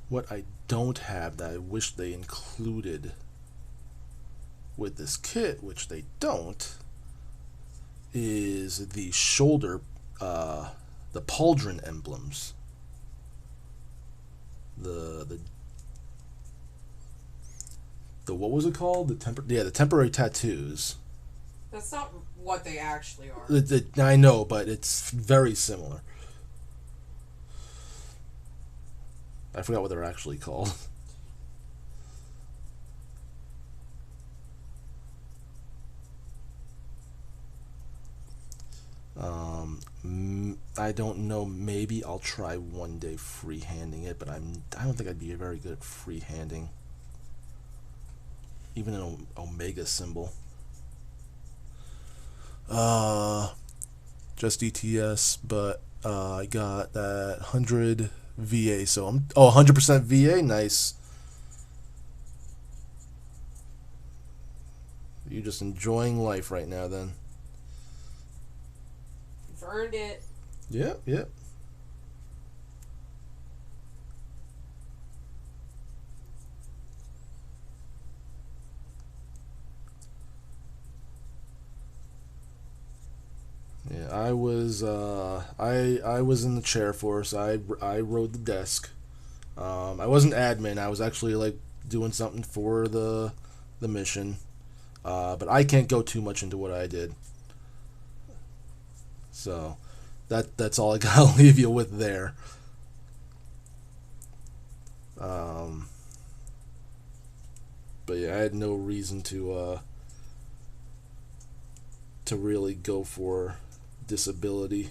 What I don't have that I wish they included with this kit, which they don't, is the shoulder, the pauldron emblems. The what was it called? The temporary tattoos. That's not what they actually are. I know, but it's very similar. I forgot what they're actually called. I don't know. Maybe I'll try one day freehanding it, but I don't think I'd be very good at freehanding. Even an Omega symbol. Just ETS, but I got that 100 VA, so I'm 100% VA. Nice. You're just enjoying life right now, then. You've earned it. Yep, yep. Yeah, I was I was in the chair force. I rode the desk. I wasn't admin. I was actually like doing something for the mission. But I can't go too much into what I did. So that's all I gotta leave you with there. But yeah, I had no reason to really go for disability.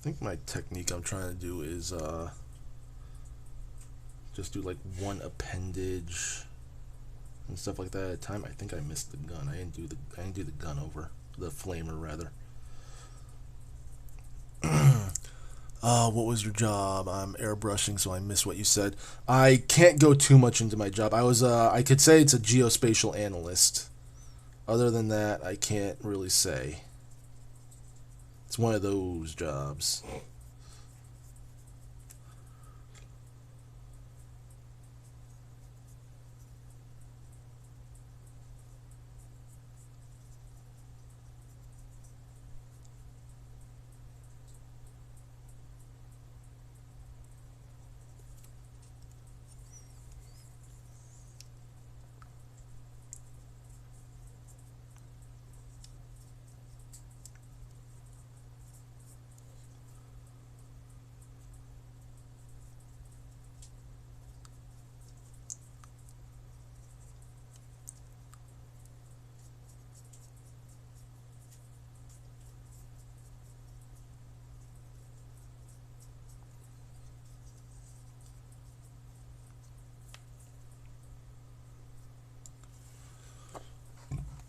think my technique I'm trying to do is just do like one appendage and stuff like that at a time. I think I missed the gun. I didn't do the gun over the flamer rather. What was your job? I'm airbrushing, so I missed what you said. I can't go too much into my job. I could say it's a geospatial analyst. Other than that, I can't really say. It's one of those jobs.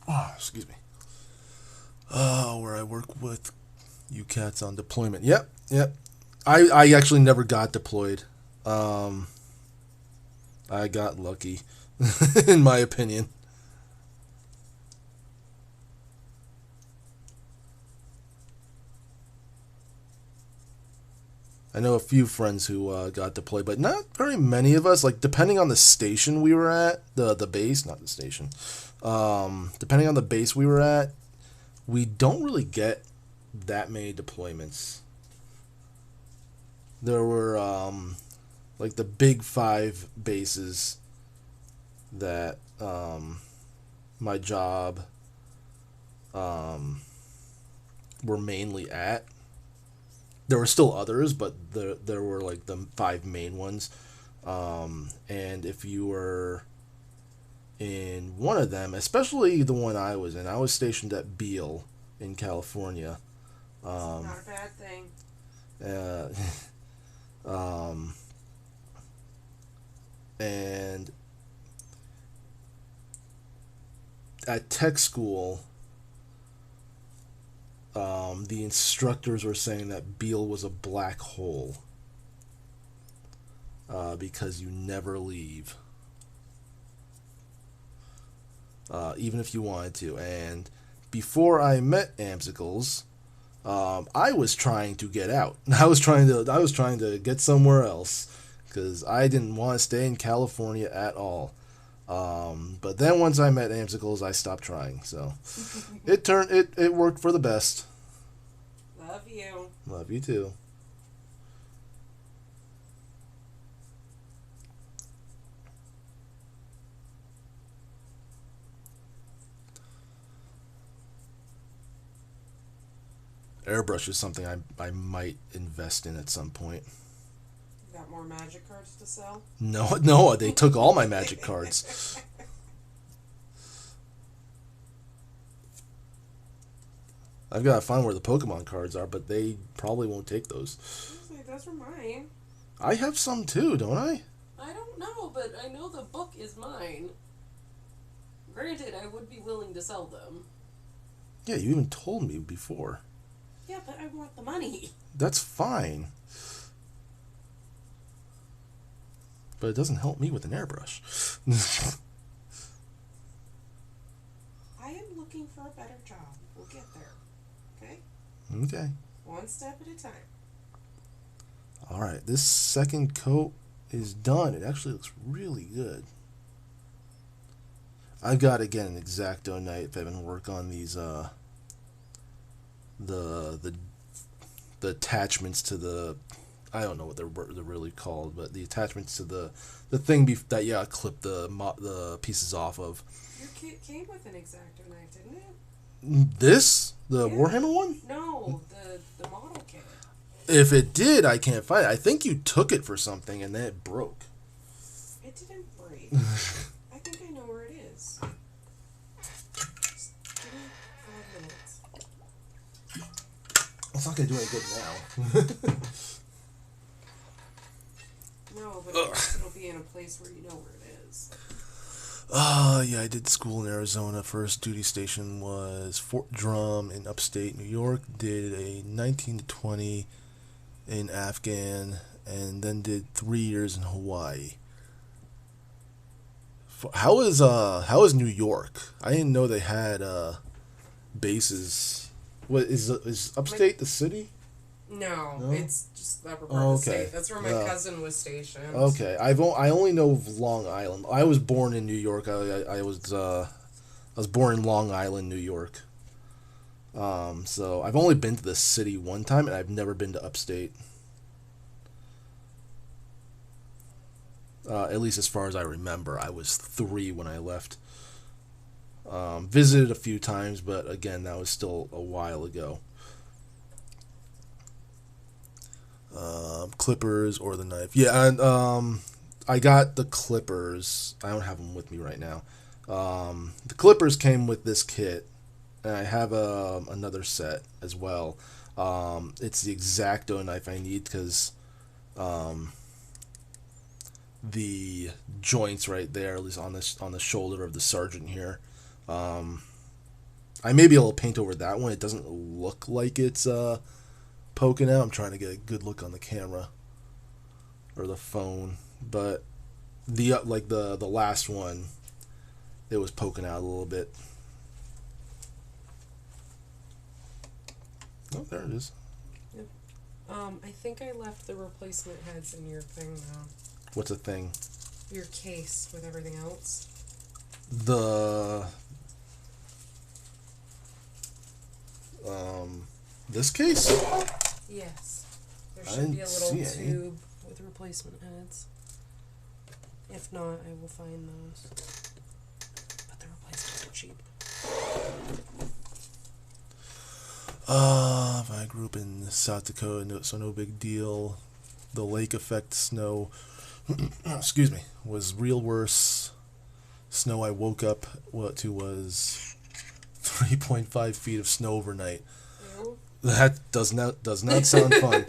Oh, excuse me. Where I work with you cats on deployment. Yep. I actually never got deployed. I got lucky, in my opinion. I know a few friends who got deployed, but not very many of us. Like, depending on the station we were at, the base, not the station. Depending on the base we were at, we don't really get that many deployments. There were like the big 5 bases that my job were mainly at. There were still others, but there were like the 5 main ones. And if you were in one of them, especially the one I was in, I was stationed at Beale in California. Not a bad thing. And at tech school, the instructors were saying that Beale was a black hole because you never leave, even if you wanted to. And before I met Amsicles, I was trying to get out. I was trying to get somewhere else because I didn't want to stay in California at all. But then once I met Amsicles, I stopped trying. So it worked for the best. Love you. Love you too. Airbrush is something I might invest in at some point. You got more magic cards to sell? No, they took all my magic cards. I've got to find where the Pokemon cards are, but they probably won't take those. Those are mine. I have some too, don't I? I don't know, but I know the book is mine. Granted, I would be willing to sell them. Yeah, you even told me before. Yeah, but I want the money. That's fine. But it doesn't help me with an airbrush. I am looking for a better job. We'll get there. Okay? Okay. One step at a time. Alright, this second coat is done. It actually looks really good. I've got to get an X-Acto knife if I've been work on these the attachments to the, I don't know what they're really called, but the attachments to the thing that clip the pieces off of. Your kit came with an X-Acto knife, didn't it? This? The Warhammer one? No, the model kit. If it did, I can't find it. I think you took it for something and then it broke. It didn't break. I think I know where it is. Just give me 5 minutes. it's not gonna do any good now. No, but it'll be in a place where you know where it is. Yeah, I did school in Arizona. First duty station was Fort Drum in upstate New York. Did a 19 to 20 in Afghan, and then did 3 years in Hawaii. How is New York? I didn't know they had bases. What is upstate the city? No, No? It's just the upper part of the Okay. state. That's where my cousin was stationed. Okay, I only know of Long Island. I was born in New York. I was born in Long Island, New York. So I've only been to the city one time, and I've never been to upstate. At least as far as I remember, I was 3 when I left. Visited a few times, but again, that was still a while ago. Clippers or the knife. Yeah, and I got the clippers. I don't have them with me right now. The clippers came with this kit, and I have another set as well. It's the X-Acto knife I need because the joints right there, at least on the shoulder of the sergeant here. I may be able to paint over that one. It doesn't look like it's poking out. I'm trying to get a good look on the camera or the phone, but the last one, it was poking out a little bit. Oh, there it is. Yep. I think I left the replacement heads in your thing now. What's a thing? Your case with everything else. This case? Yes. There should be a little tube with replacement heads. If not, I will find those. But the replacements are cheap. I grew up in South Dakota, so no big deal. The lake effect snow, excuse me, was real worse. Snow I woke up to was 3.5 feet of snow overnight. Ew. That does not sound fun.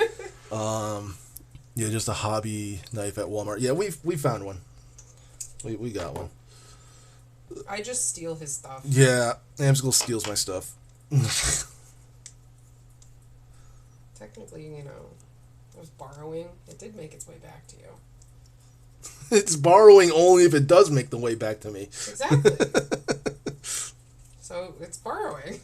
Yeah, just a hobby knife at Walmart. Yeah, we found one. We got one. I just steal his stuff. Yeah, Amsgil steals my stuff. Technically, you know, I was borrowing. It did make its way back to you. It's borrowing only if it does make the way back to me. Exactly. So it's borrowing.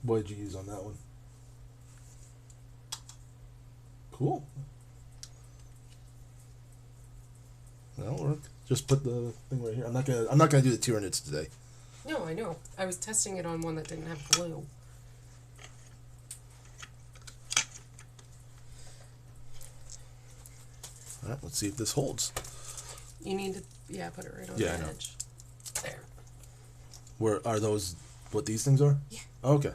What did you use on that one? Cool. That'll work. Just put the thing right here. I'm not gonna do the tyranids today. No, I know. I was testing it on one that didn't have glue. All right, let's see if this holds. You need to, put it right on the edge. There. Where are those? What these things are? Yeah. Okay.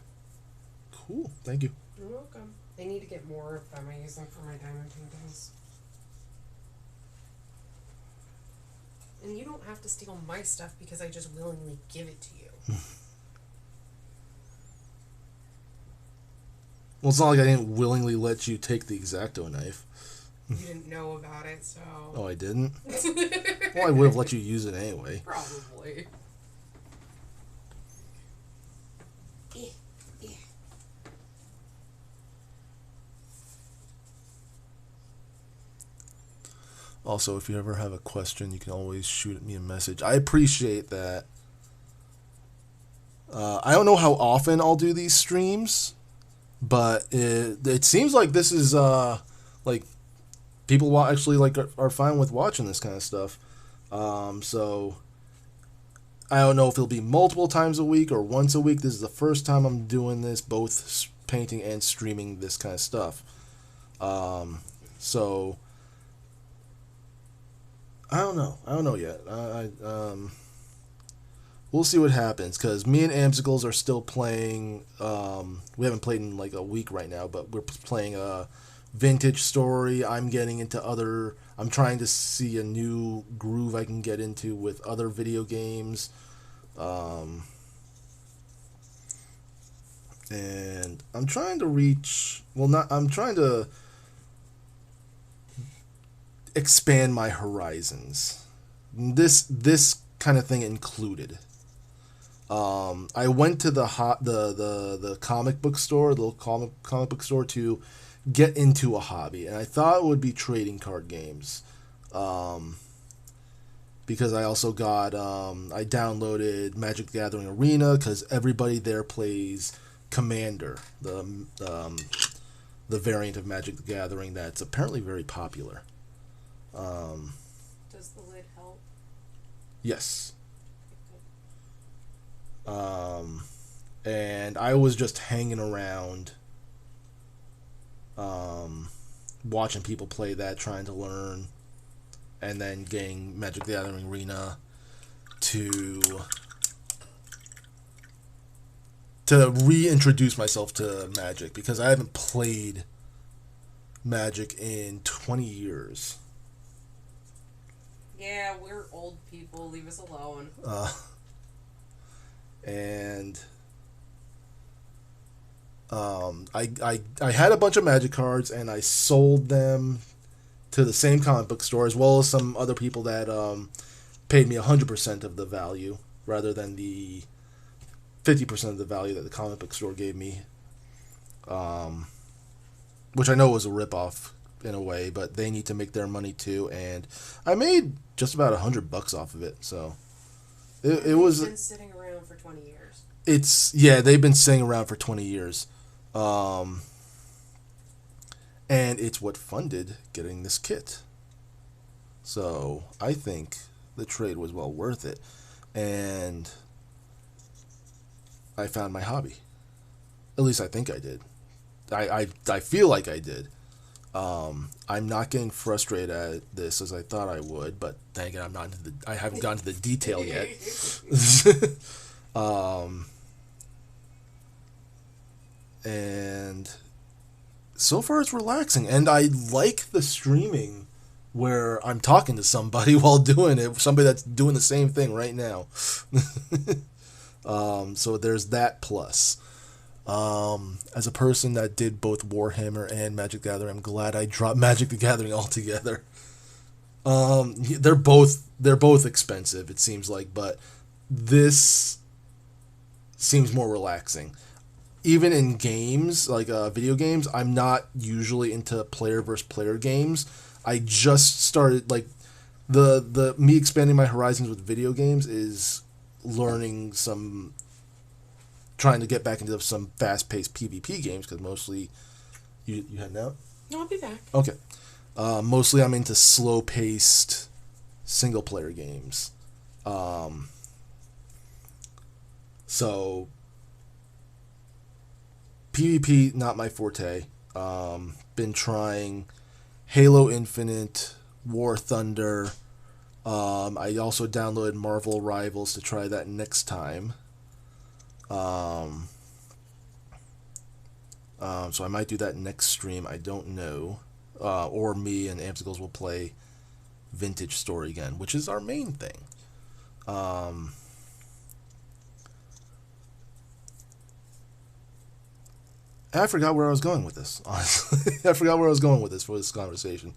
Cool. Thank you. You're welcome. I need to get more of them. I use them for my diamond paintings. And you don't have to steal my stuff because I just willingly give it to you. Well, it's not like I didn't willingly let you take the X-Acto knife. You didn't know about it, so... Oh, I didn't? Well, I would have let you use it anyway. Probably. Also, if you ever have a question, you can always shoot me a message. I appreciate that. I don't know how often I'll do these streams, but it seems like this is like people actually like are fine with watching this kind of stuff. So I don't know if it'll be multiple times a week or once a week. This is the first time I'm doing this, both painting and streaming this kind of stuff. So I don't know yet. We'll see what happens, because me and Amsicles are still playing. We haven't played in like a week right now, but we're playing a vintage story. I'm getting into I'm trying to see a new groove I can get into with other video games. Um, and I'm trying to reach. Well, not. I'm trying to expand my horizons. This kind of thing included. I went to the comic book store, the little comic book store, to get into a hobby, and I thought it would be trading card games. Um, because I also got I downloaded Magic the Gathering Arena because everybody there plays Commander, the variant of Magic the Gathering that's apparently very popular. Um, Does the lid help? yes. And I was just hanging around, watching people play that, trying to learn, and then getting Magic the Gathering Arena to reintroduce myself to Magic because I haven't played Magic in 20 years. Yeah, we're old people. Leave us alone. And I had a bunch of Magic cards and I sold them to the same comic book store as well as some other people that paid me 100% of the value rather than the 50% of the value that the comic book store gave me, which I know was a ripoff in a way, but they need to make their money too, and I made just about $100 off of it. So it was been sitting around for 20 years. They've been sitting around for 20 years, and it's what funded getting this kit. So I think the trade was well worth it, and I found my hobby. At least I think I did. I feel like I did. I'm not getting frustrated at this as I thought I would, but dang it, I haven't gotten to the detail yet. And so far it's relaxing, and I like the streaming where I'm talking to somebody while doing it, somebody that's doing the same thing right now. So there's that plus. As a person that did both Warhammer and Magic the Gathering, I'm glad I dropped Magic the Gathering altogether. They're both expensive, it seems like, but this seems more relaxing. Even in games, like video games, I'm not usually into player versus player games. I just started, like, the me expanding my horizons with video games is learning trying to get back into some fast-paced PvP games, because mostly you heading out? No, I'll be back. Okay. Mostly I'm into slow-paced single-player games. So PvP, not my forte. Been trying Halo Infinite, War Thunder. I also downloaded Marvel Rivals to try that next time. So I might do that next stream. I don't know. Or me and Amsicles will play Vintage Story again, which is our main thing. I forgot where I was going with this, honestly. I forgot where I was going with this for this conversation.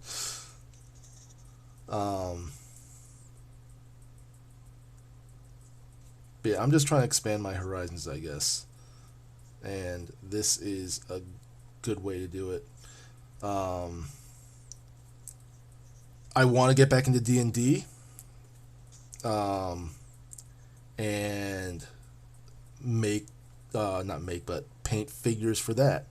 But yeah, I'm just trying to expand my horizons, I guess. And this is a good way to do it. I want to get back into D&D. And make, not make, but paint figures for that.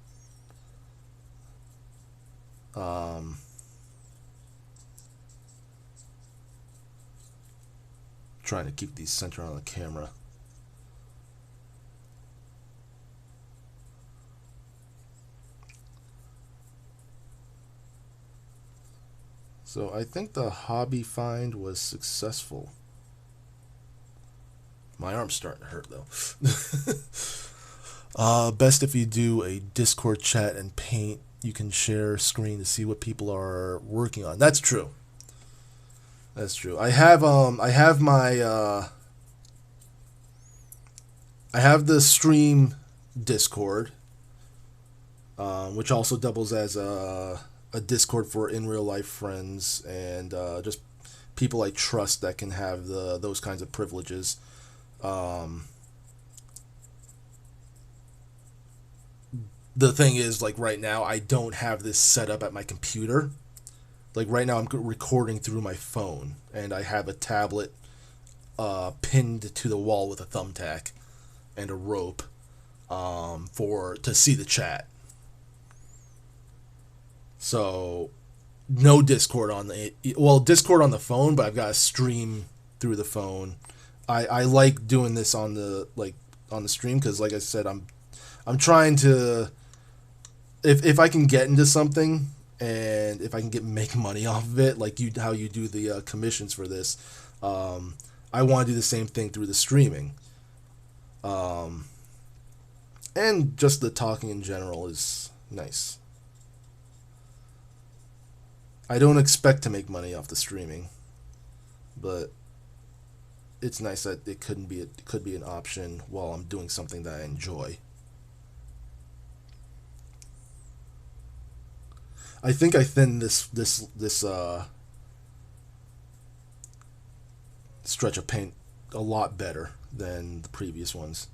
Trying to keep these centered on the camera. So I think the hobby find was successful. My arm's starting to hurt, though. Best if you do a Discord chat and paint. You can share screen to see what people are working on. That's true. That's true. I have my I have the stream Discord, which also doubles as a Discord for in real life friends and just people I trust that can have those kinds of privileges. The thing is, like right now, I don't have this set up at my computer. Like right now, I'm recording through my phone, and I have a tablet pinned to the wall with a thumbtack and a rope to see the chat. So no Discord on Discord on the phone, but I've got a stream through the phone. I like doing this on the stream because, like I said, I'm trying to, if I can get into something and if I can make money off of it, like how you do the commissions for this, I want to do the same thing through the streaming. And just the talking in general is nice. I don't expect to make money off the streaming, but it's nice that it could be an option while I'm doing something that I enjoy. I think I thinned this stretch of paint a lot better than the previous ones.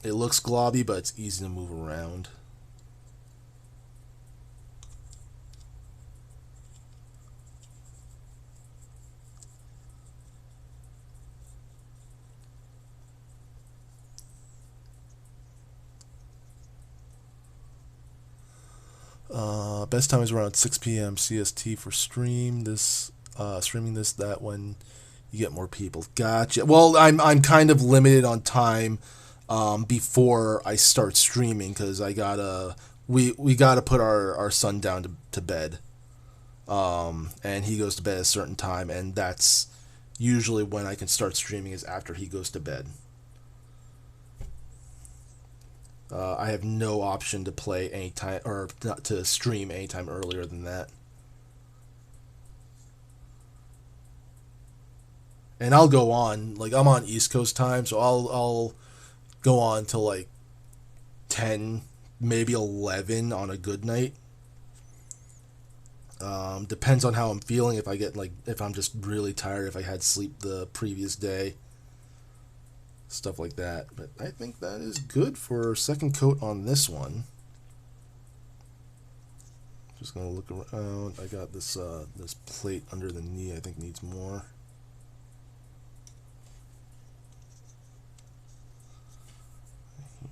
It looks globby, but it's easy to move around. Best time is around 6 p.m. CST for streaming this. That when you get more people. Gotcha. Well, I'm kind of limited on time before I start streaming because we gotta put our son down to bed, and he goes to bed at a certain time, and that's usually when I can start streaming is after he goes to bed. I have no option to play anytime or not to stream anytime earlier than that. And I'll go on, like I'm on East Coast time, so I'll go on till like 10, maybe 11 on a good night. Depends on how I'm feeling. If I'm just really tired, if I had sleep the previous day, stuff like that. But I think that is good for second coat on this one. Just gonna look around. I got this plate under the knee. I think needs more.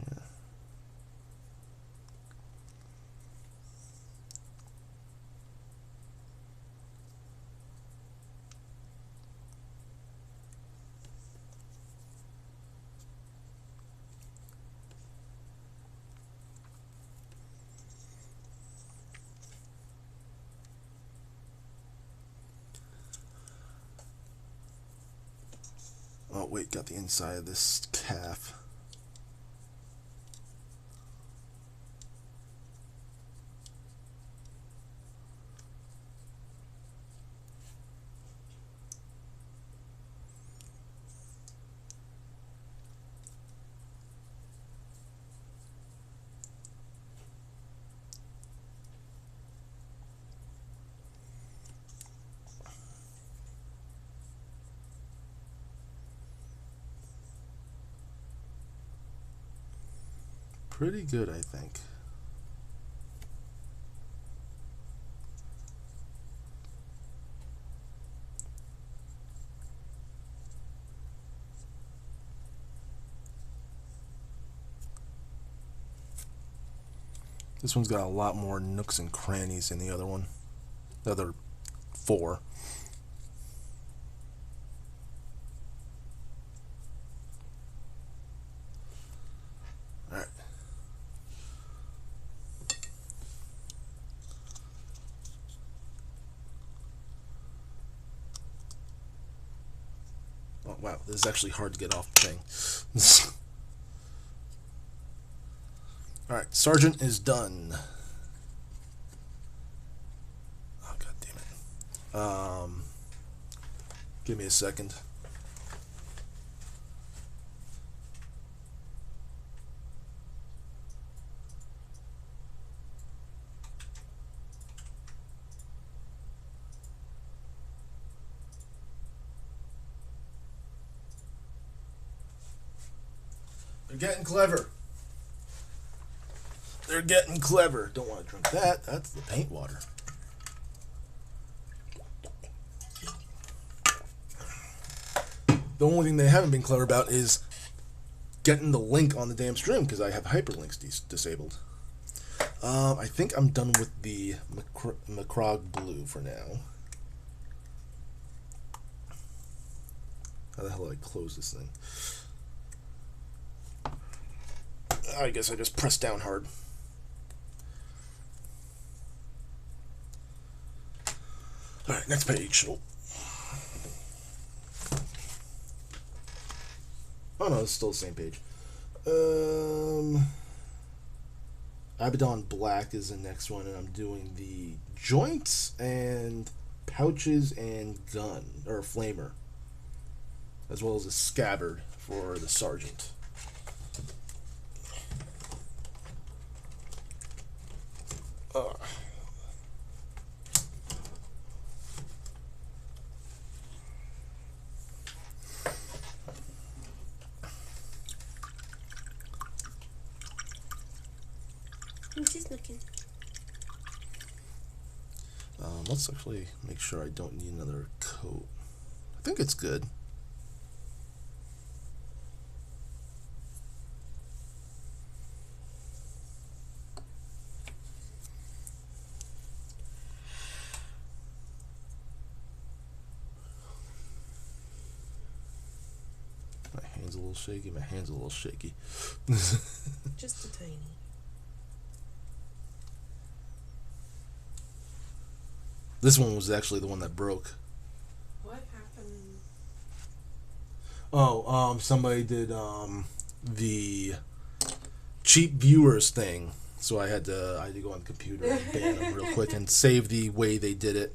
Here. Oh wait, got the inside of this calf. Pretty good, I think. This one's got a lot more nooks and crannies than the other one. The other 4. Alright. Oh wow, this is actually hard to get off the thing. Alright, Sergeant is done. Give me a second. They're getting clever. They're getting clever. Don't want to drink that. That's the paint water. The only thing they haven't been clever about is getting the link on the damn stream because I have hyperlinks disabled. I think I'm done with the Macrog Blue for now. How the hell do I close this thing? I guess I just press down hard. Alright, next page. Oh no, it's still the same page. Abaddon Black is the next one, and I'm doing the joints and pouches and gun, or flamer, as well as a scabbard for the sergeant. Let's actually make sure I don't need another coat. I think it's good. My hand's a little shaky. My hand's a little shaky. Just a tiny. This one was actually the one that broke. What happened? Oh, somebody did the cheap viewers thing, so I had to go on the computer and ban them real quick and save the way they did it.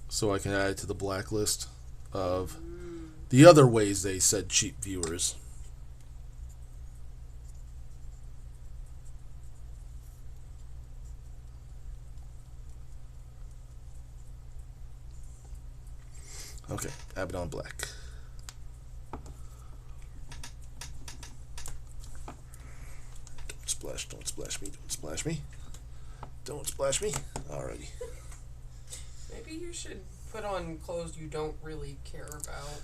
So I can add it to the blacklist of the other ways they said cheap viewers. Okay, Abaddon Black. Don't splash me, don't splash me. Don't splash me. Alrighty. Maybe you should put on clothes you don't really care about.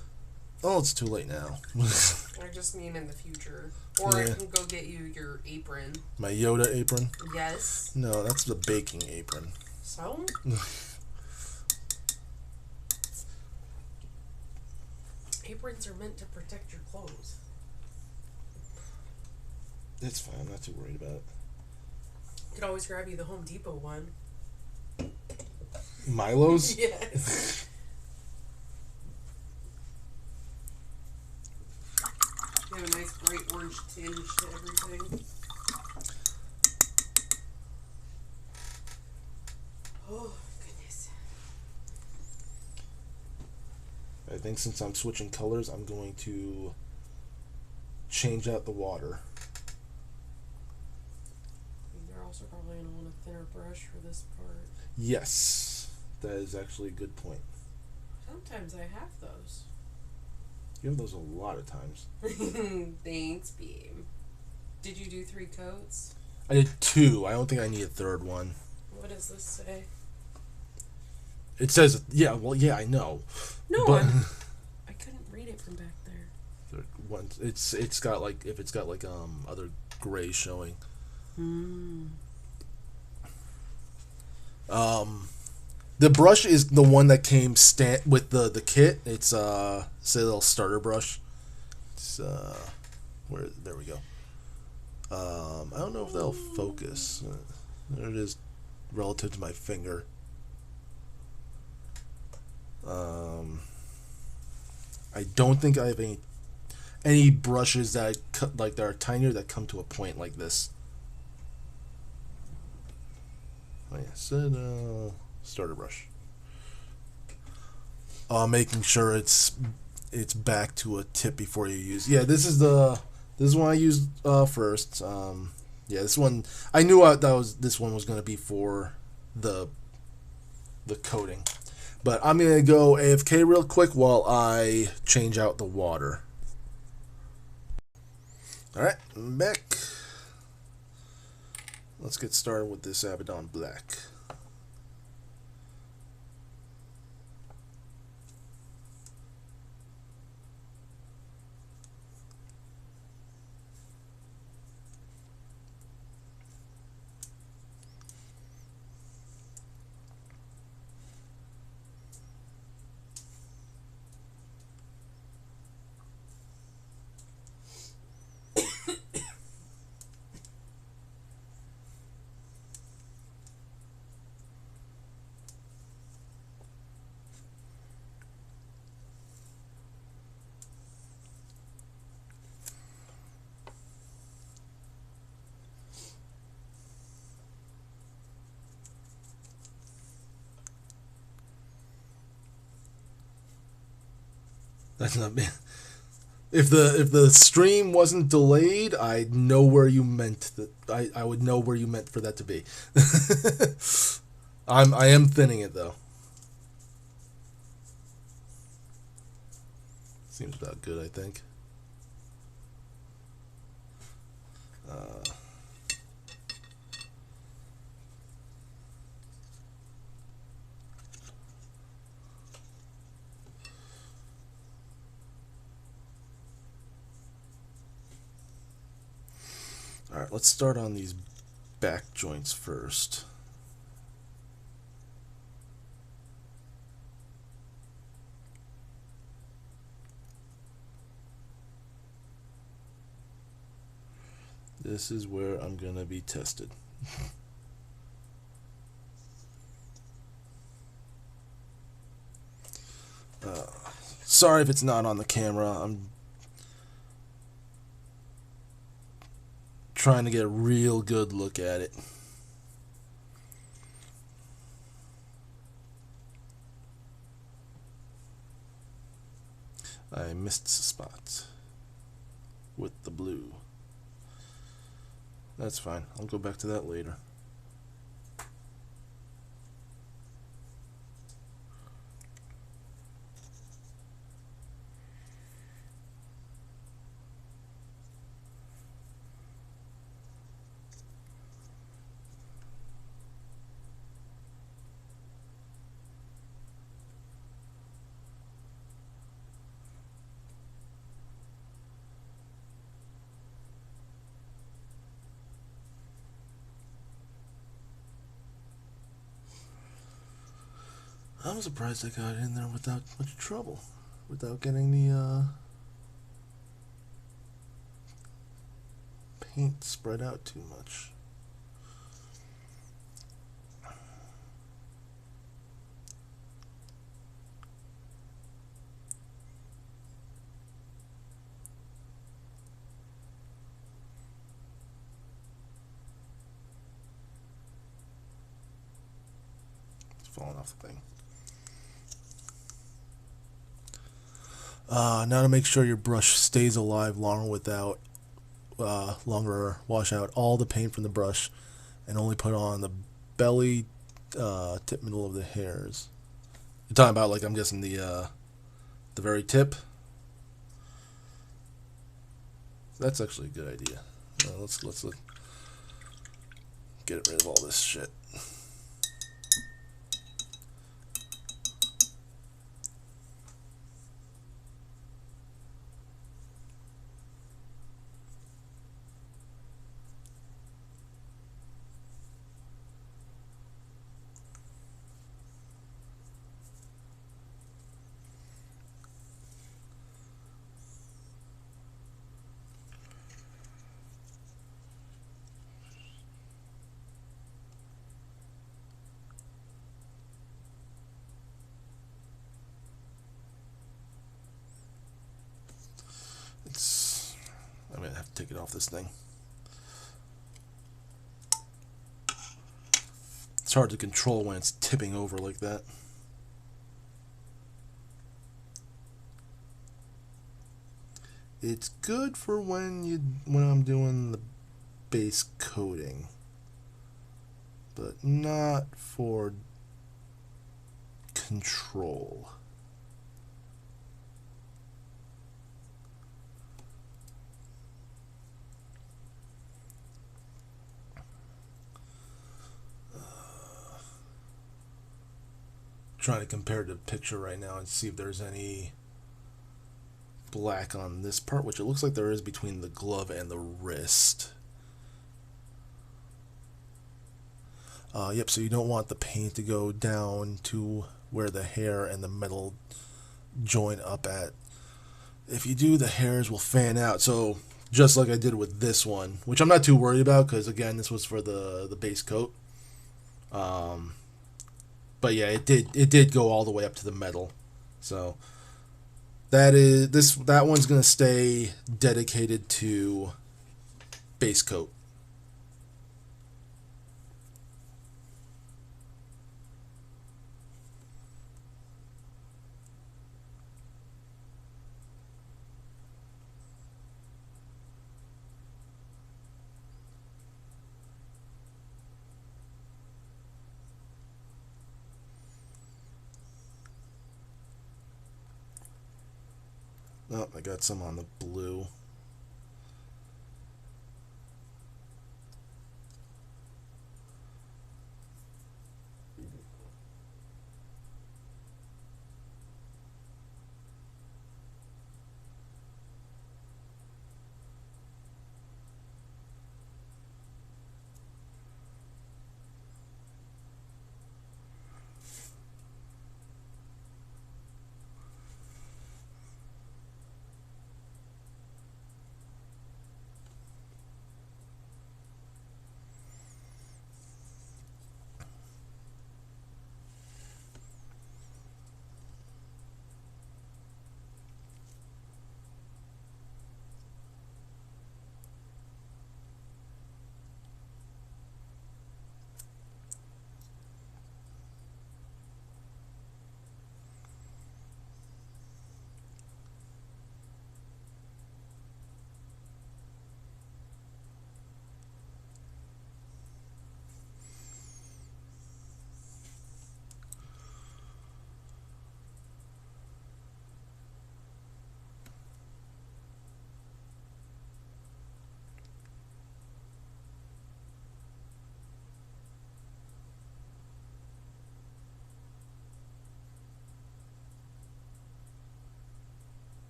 Oh, it's too late now. I just mean in the future. Or I can go get you your apron. My Yoda apron? Yes. No, that's the baking apron. So? Aprons are meant to protect your clothes. It's fine. I'm not too worried about it. Could always grab you the Home Depot one. Milo's? Yes. They have a nice bright orange tinge to everything. Oh, goodness. I think since I'm switching colors, I'm going to change out the water. You're also probably going to want a thinner brush for this part. Yes, that is actually a good point. Sometimes I have those. You have those a lot of times. Thanks, babe. Did you do 3 coats? I did 2. I don't think I need a third one. What does this say? It says, yeah, well, yeah, I know. No, but I couldn't read it from back there. It's got like, if it's got like other gray showing. The brush is the one that came with the kit. It's say a little starter brush. It's there we go. I don't know if they'll focus. There it is, relative to my finger. I don't think I have any brushes that that are tinier that come to a point like this. Oh yeah, starter brush. Making sure it's back to a tip before you use. Yeah, this is one I used first. Yeah, this one I knew this one was going to be for the coating, but I'm gonna go AFK real quick while I change out the water. All right, I'm back. Let's get started with this Abaddon Black. That's not me. If the stream wasn't delayed, I'd know where you meant that. I would know where you meant for that to be. I am thinning it though. Seems about good, I think. Alright, let's start on these back joints first. This is where I'm gonna be tested. Sorry if it's not on the camera. I'm trying to get a real good look at it. I missed a spot with the blue. That's fine. I'll go back to that later. I'm surprised I got in there without much trouble, without getting the paint spread out too much. It's falling off the thing. Now to make sure your brush stays alive longer wash out all the paint from the brush and only put on the belly, tip middle of the hairs. You're talking about, like, I'm guessing the very tip. That's actually a good idea. Let's get rid of all this shit. I'm gonna have to take it off this thing. It's hard to control when it's tipping over like that. It's good for when I'm doing the base coating, but not for control. Trying to compare the picture right now and see if there's any black on this part, which it looks like there is between the glove and the wrist. Yep, so you don't want the paint to go down to where the hair and the metal join up at. If you do, the hairs will fan out. So just like I did with this one, which I'm not too worried about because again, this was for the base coat. But yeah, it did go all the way up to the metal. So that one's gonna stay dedicated to base coat. Oh, I got some on the blue.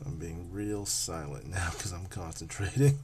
I'm being real silent now because I'm concentrating.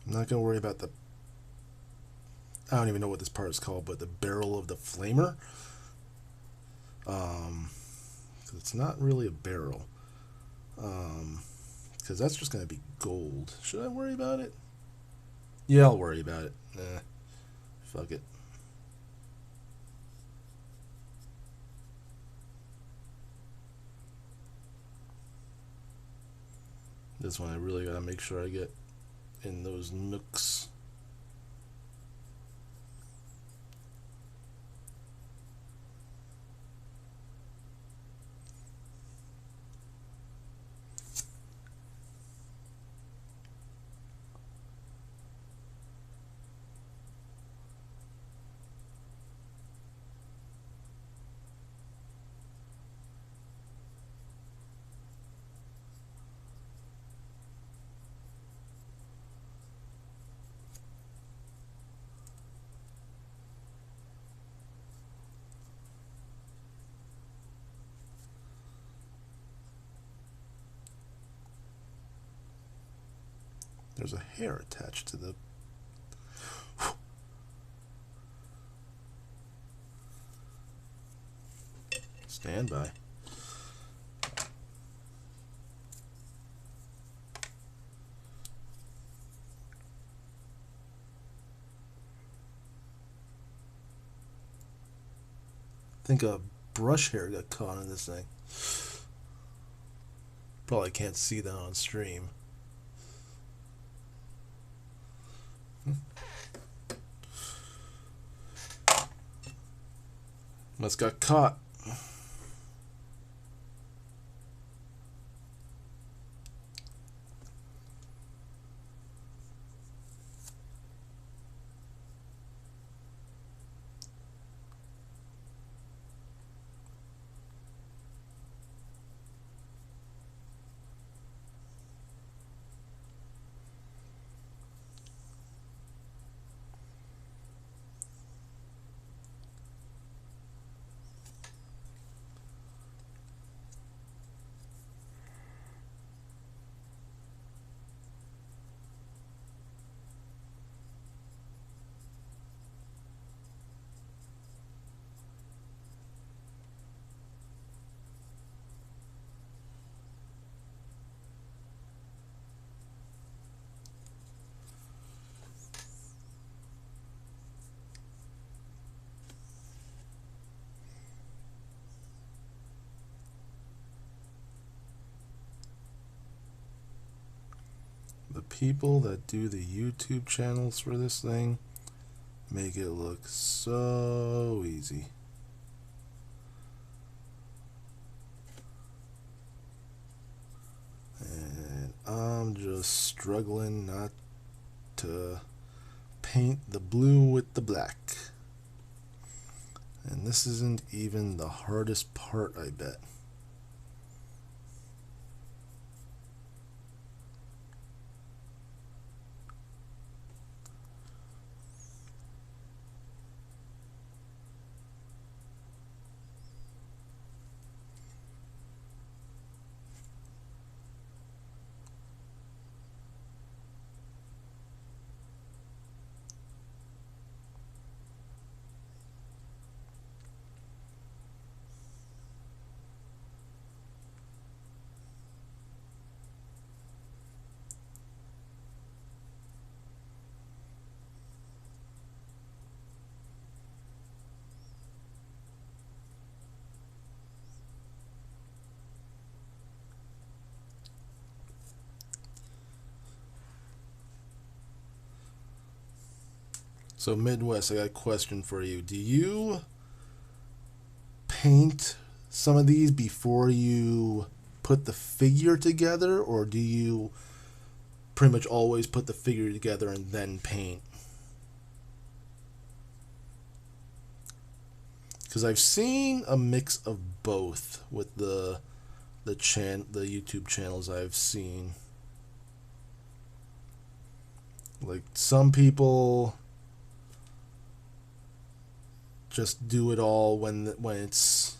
I'm not going to worry about I don't even know what this part is called, but the barrel of the flamer. Cause it's not really a barrel. Because that's just going to be gold. Should I worry about it? Yeah, I'll worry about it. Fuck it. This one I really got to make sure I get in those nooks. There's a hair attached to the... Stand by. I think a brush hair got caught in this thing. Probably can't see that on stream. Must got caught. The people that do the YouTube channels for this thing make it look so easy. And I'm just struggling not to paint the blue with the black. And this isn't even the hardest part, I bet. So Midwest, I got a question for you. Do you paint some of these before you put the figure together, or do you pretty much always put the figure together and then paint? Because I've seen a mix of both with the YouTube channels I've seen. Like some people just do it all when it's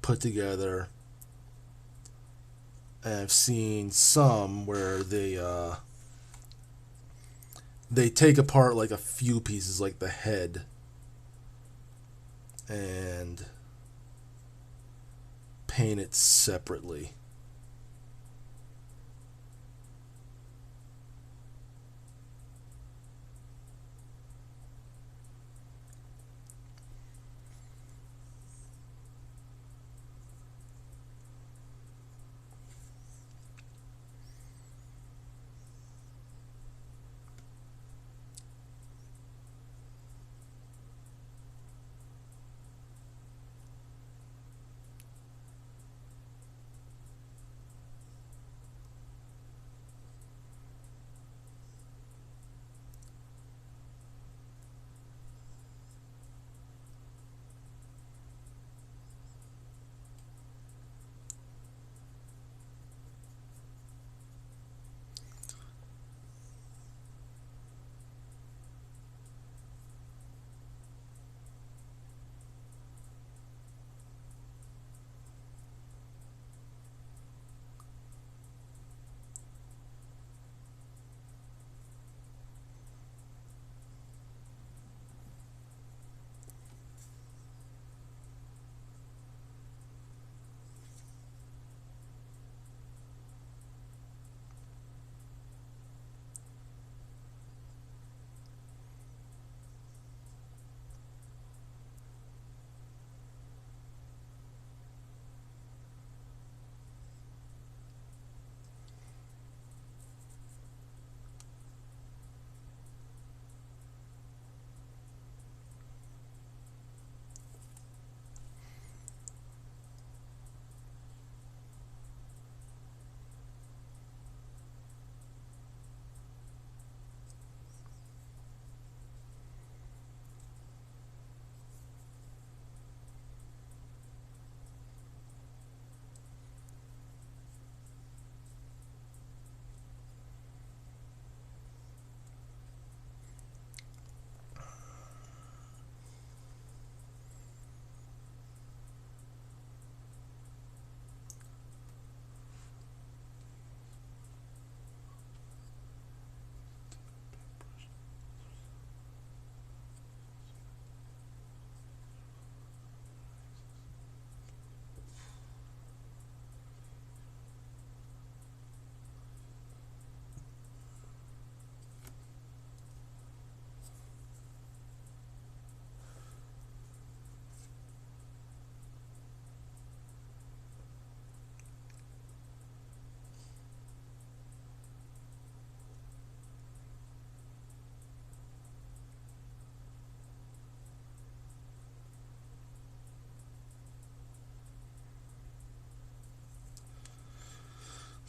put together, and I've seen some where they take apart like a few pieces, like the head, and paint it separately.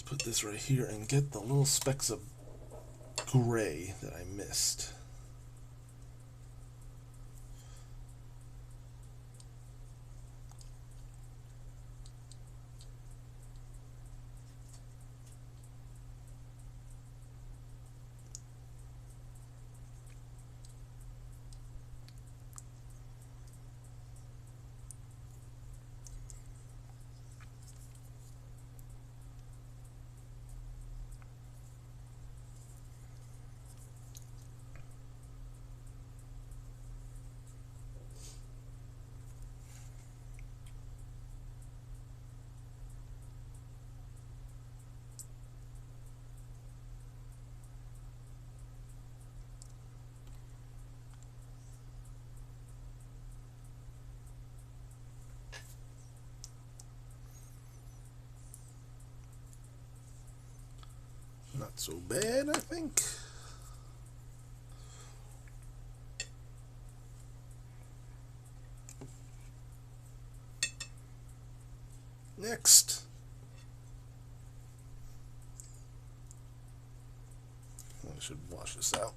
put this right here and get the little specks of gray that I missed. Not so bad, I think. Next. I should wash this out.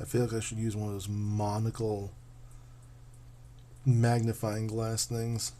I feel like I should use one of those monocle magnifying glass things.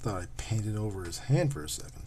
Thought I painted over his hand for a second.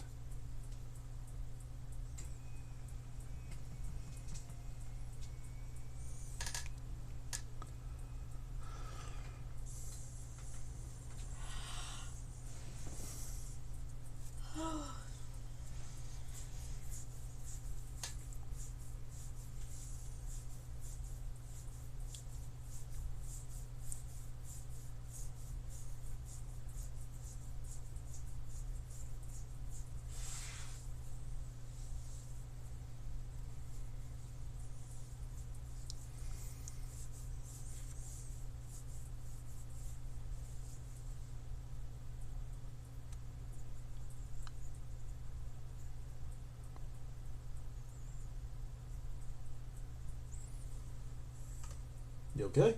You okay?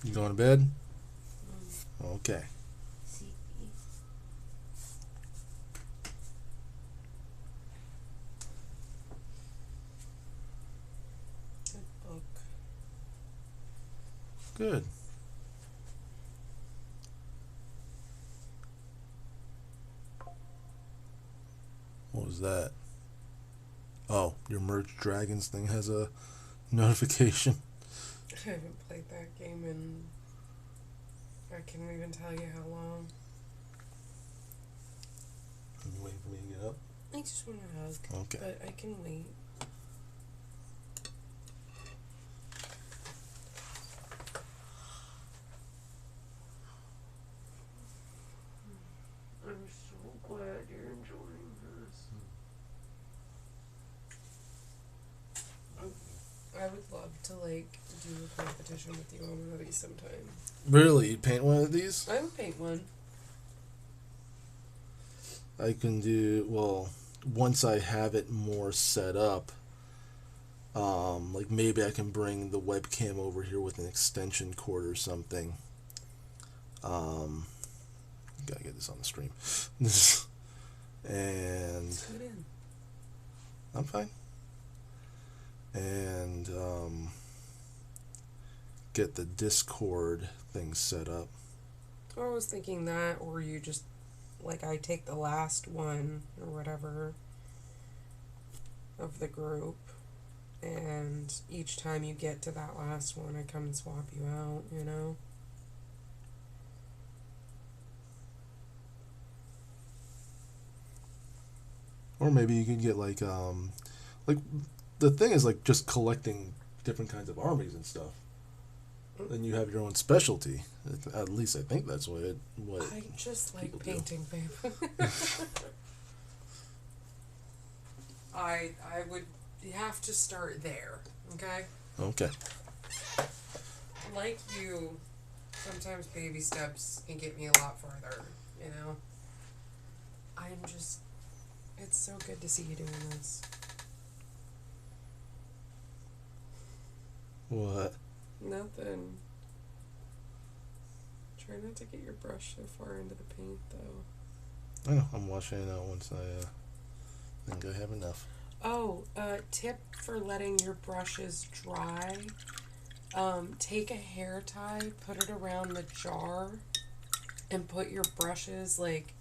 You going to bed? Okay. Good book. Good. What was that? Oh, your Merged Dragons thing has a notification. I haven't played that game in... I can't even tell you how long. Are you waiting for me to get up? I just want to hug. Okay. But I can wait. I'm so glad you're enjoying this. I would love to, like, do a competition with you on one of these sometime. Really? You'd paint one of these? I would paint one. I can do, well, once I have it more set up, like maybe I can bring the webcam over here with an extension cord or something. Gotta get this on the stream. And Put it in. I'm fine. And get the Discord thing set up. I was thinking that, or you just, like, I take the last one or whatever of the group, and each time you get to that last one, I come and swap you out, you know? Or maybe you could get like the thing is like just collecting different kinds of armies and stuff. Then you have your own specialty. At least I think that's what I just like painting, babe. I would have to start there, okay? Okay. Like you, sometimes baby steps can get me a lot farther, you know? It's so good to see you doing this. What? Nothing. Try not to get your brush so far into the paint, though. I know. I'm washing it out once I think I have enough. Oh, tip for letting your brushes dry. Take a hair tie, put it around the jar, and put your brushes, like,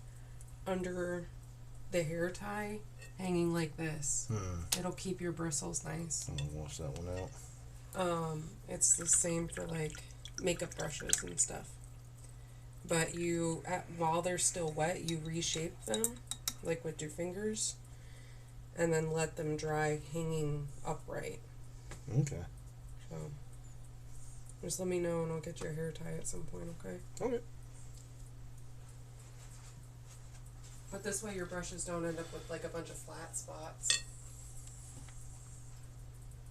under the hair tie, hanging like this. It'll keep your bristles nice. I'm gonna wash that one out. It's the same for, like, makeup brushes and stuff. But while they're still wet, you reshape them, like with your fingers, and then let them dry hanging upright. Okay. So, just let me know and I'll get your hair tie at some point, okay? Okay. But this way your brushes don't end up with, like, a bunch of flat spots.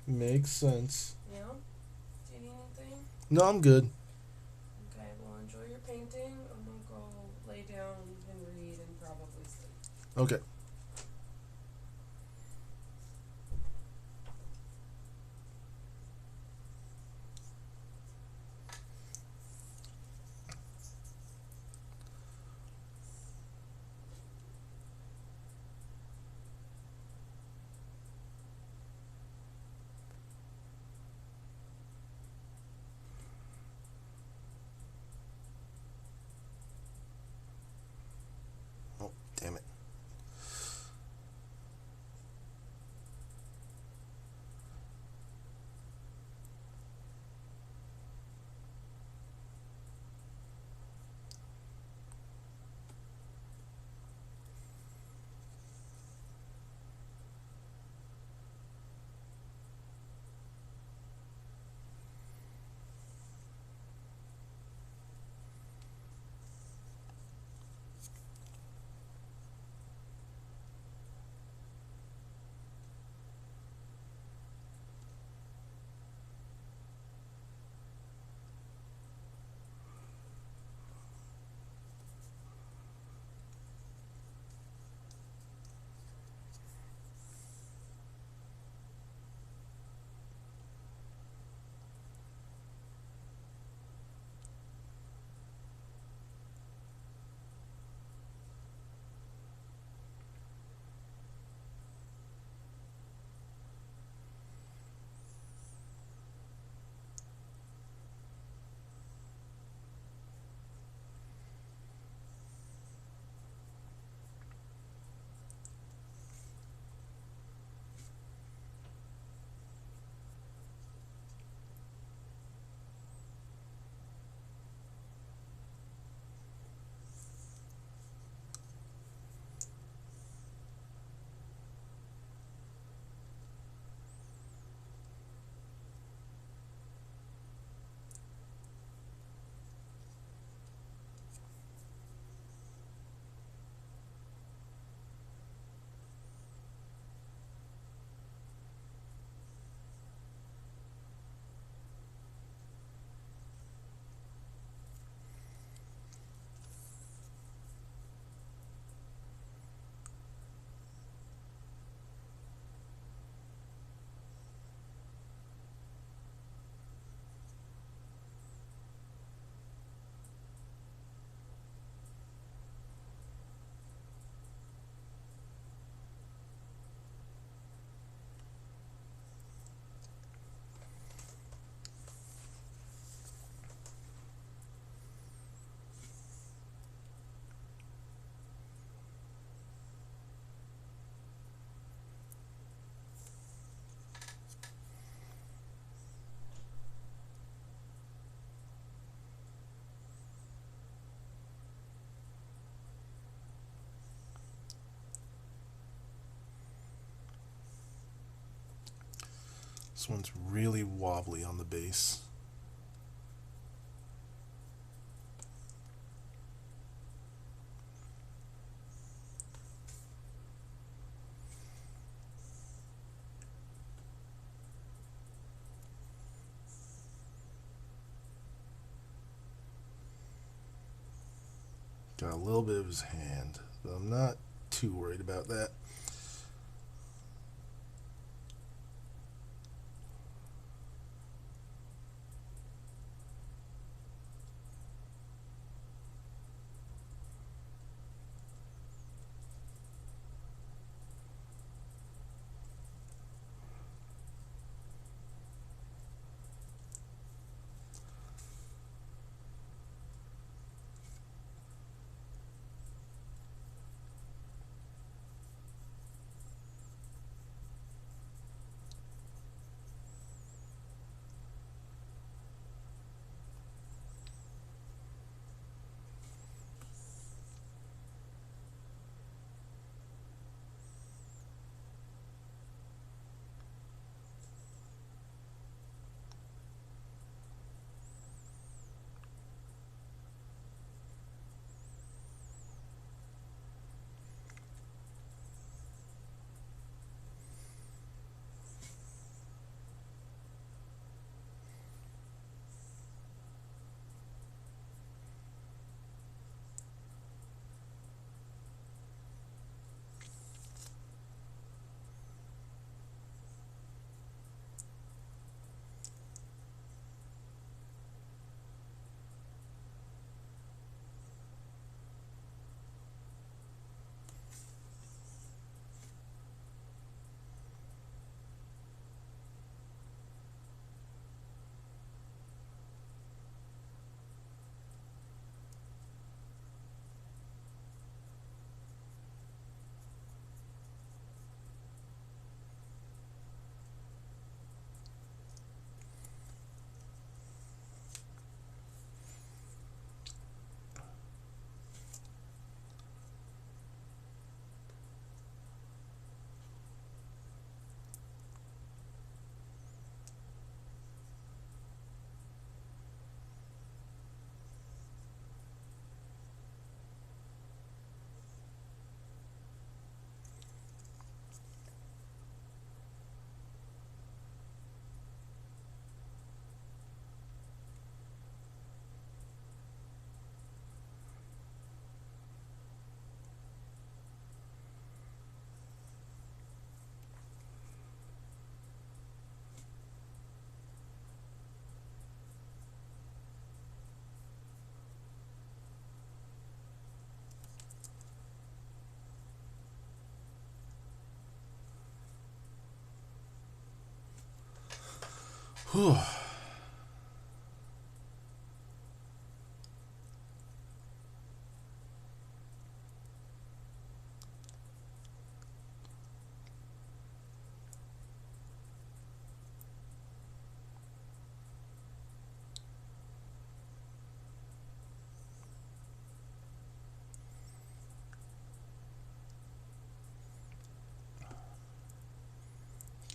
Makes sense. Yeah? Do you need anything? No, I'm good. Okay, well, enjoy your painting. I'm gonna go lay down and read and probably sleep. Okay. This one's really wobbly on the base. Got a little bit of his hand, but I'm not too worried about that. Whew.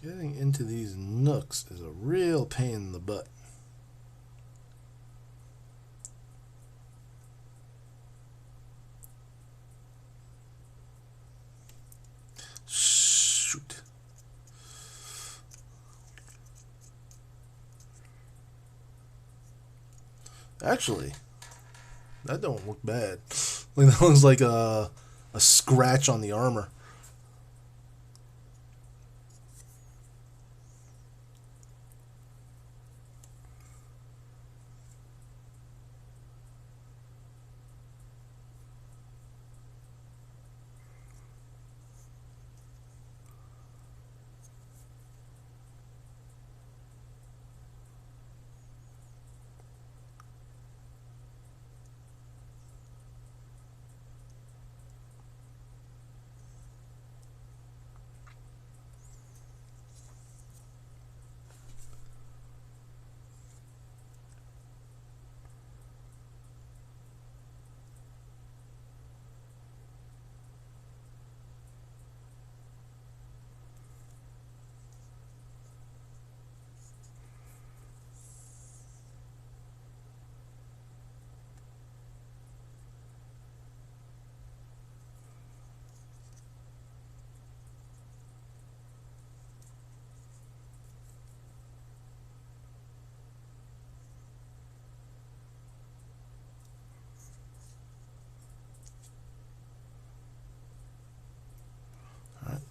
Getting into these nooks is a real pain in the butt. Shoot. Actually, that don't look bad. Like that looks like a scratch on the armor.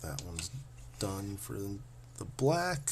That one's done for the black.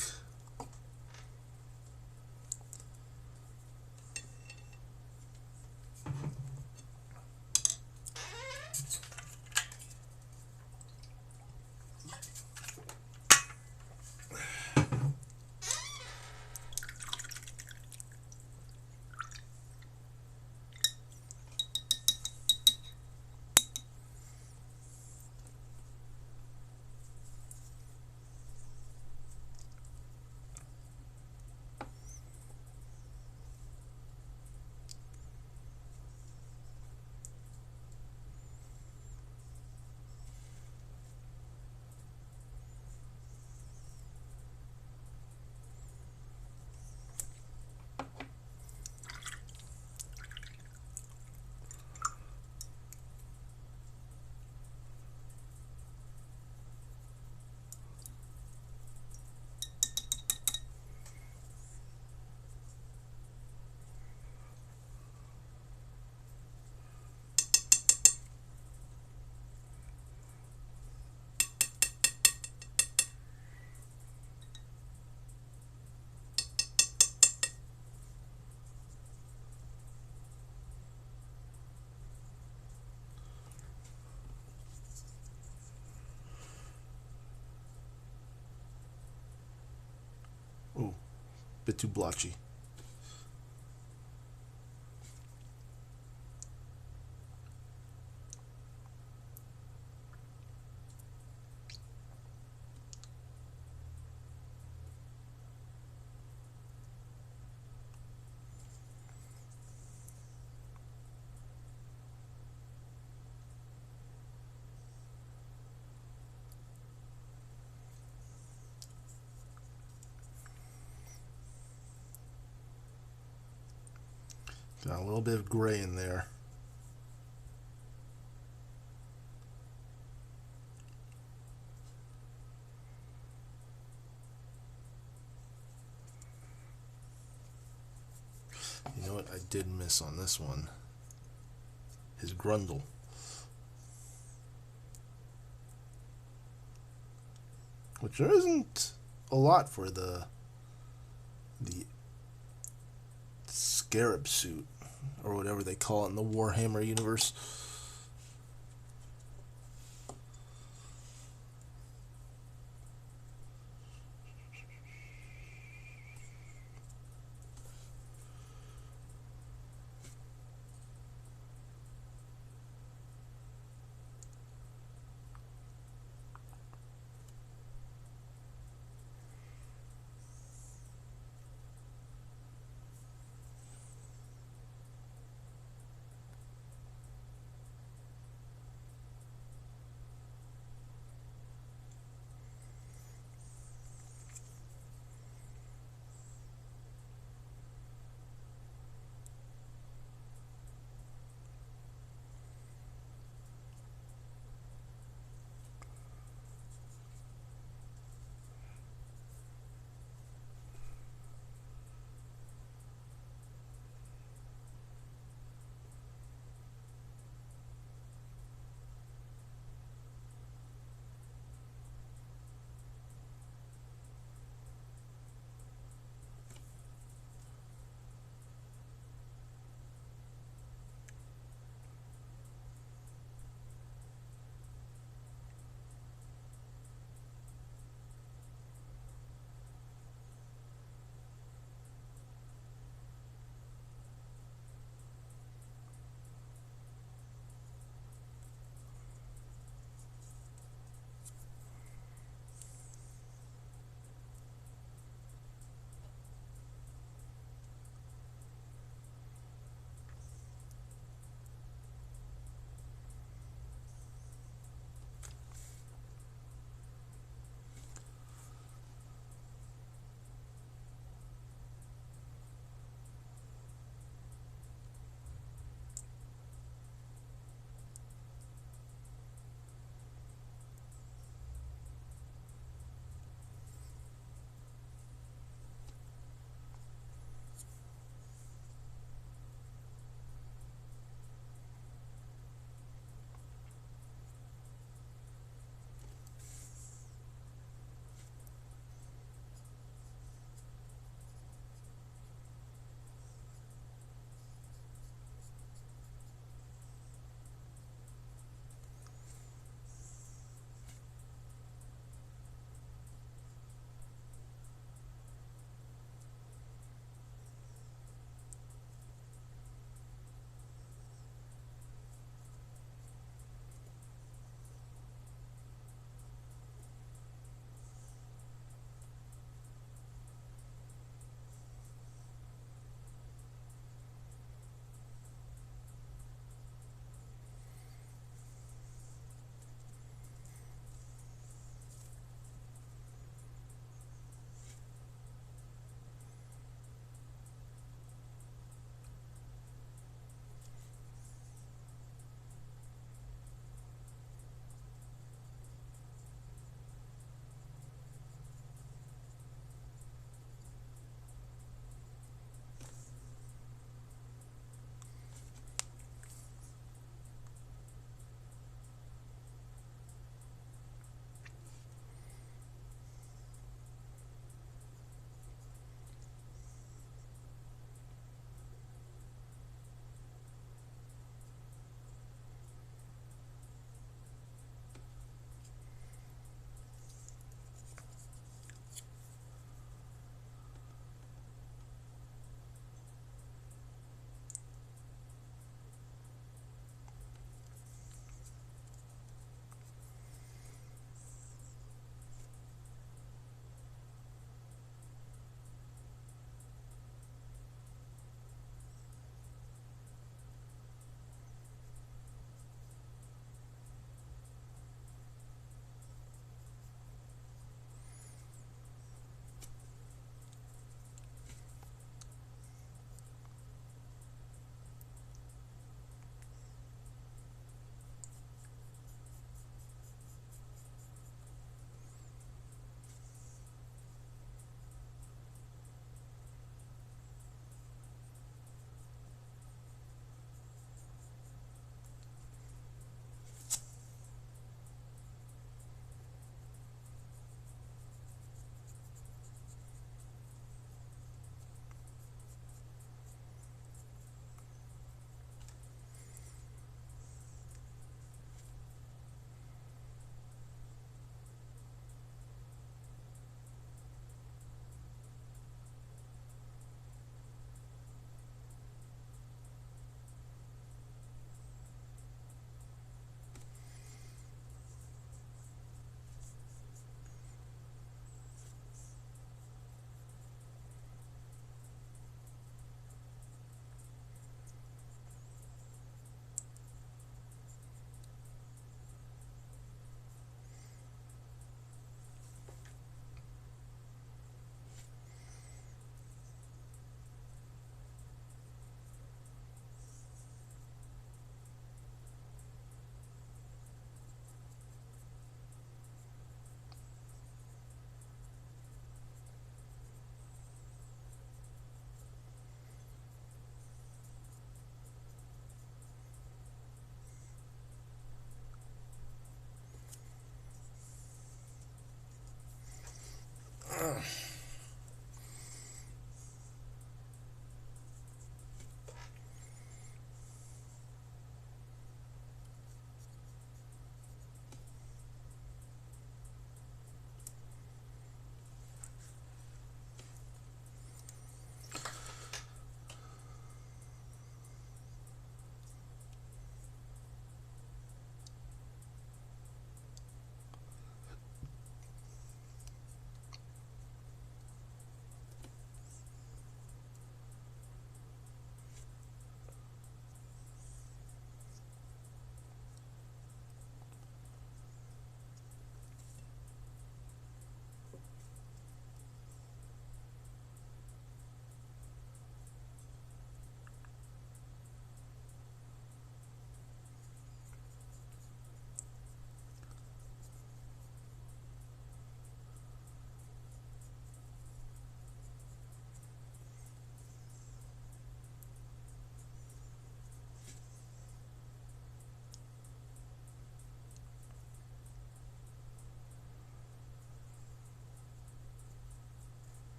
Ooh, bit too blotchy. Got a little bit of gray in there. You know what I did miss on this one? His grundle. Which there isn't a lot for the scarab suit, or whatever they call it in the Warhammer universe.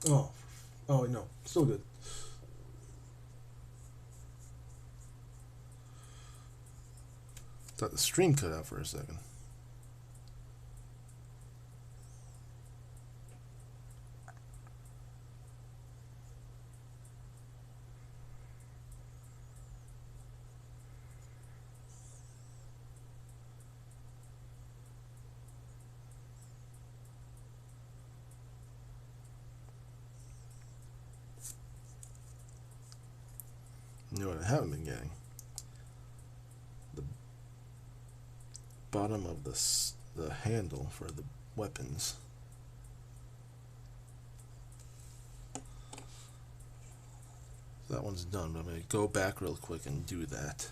Oh, oh no, still good. Thought the stream cut out for a second. You know what I haven't been getting? The bottom of the handle for the weapons. That one's done, but I'm going to go back real quick and do that.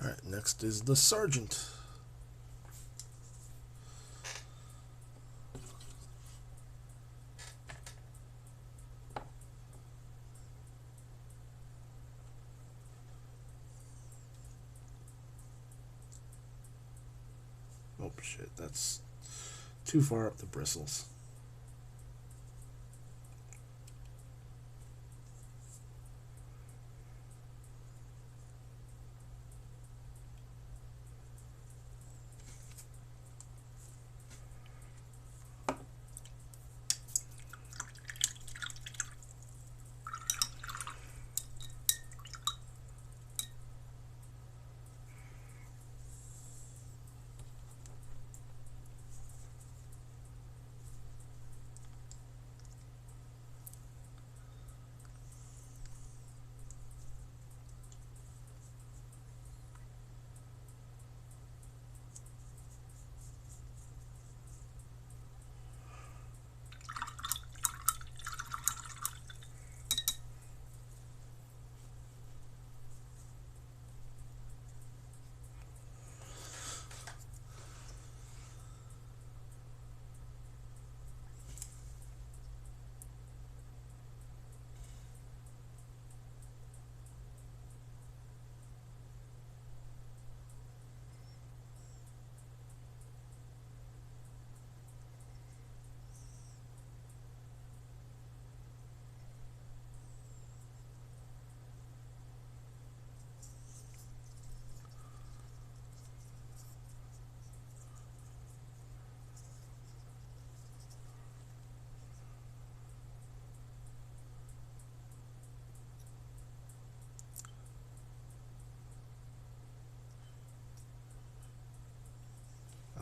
Alright, next is the Sergeant. Oh shit, that's too far up the bristles.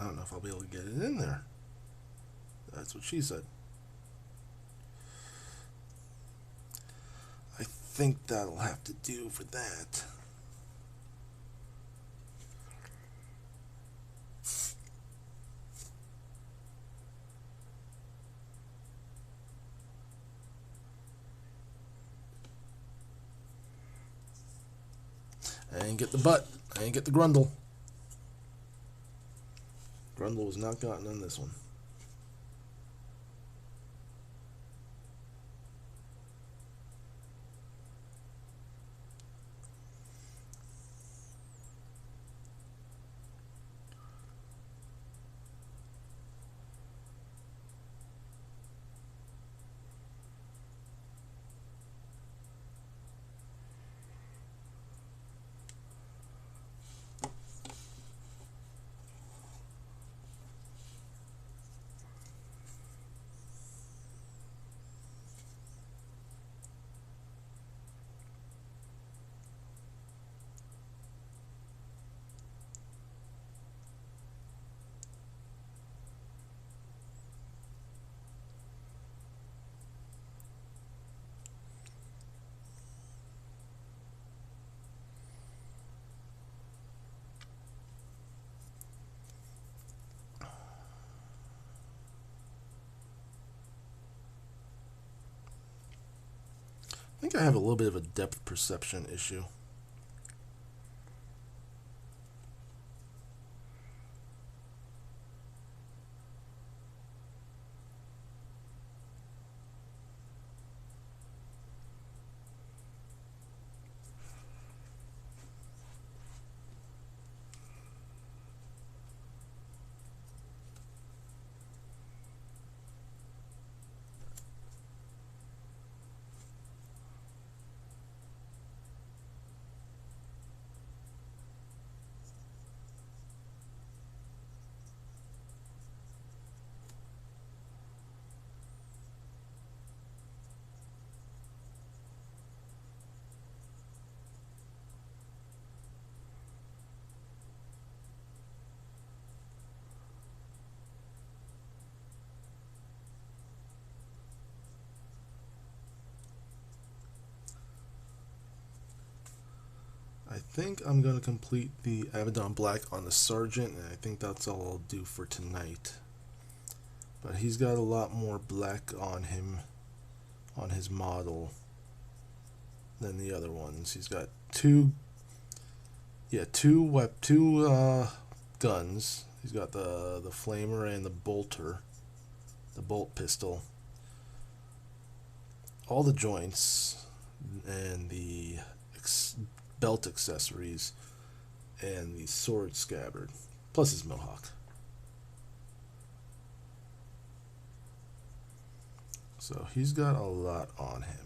I don't know if I'll be able to get it in there. That's what she said. I think that'll have to do for that. I ain't get the butt. I ain't get the grundle. Grundle was not gotten on this one. think I have a little bit of a depth perception issue. I think I'm going to complete the Abaddon Black on the Sergeant, and I think that's all I'll do for tonight. But he's got a lot more black on him, on his model, than the other ones. He's got two guns. He's got the flamer and the bolter, the bolt pistol. All the joints and the belt accessories and the sword scabbard, plus his mohawk. So he's got a lot on him.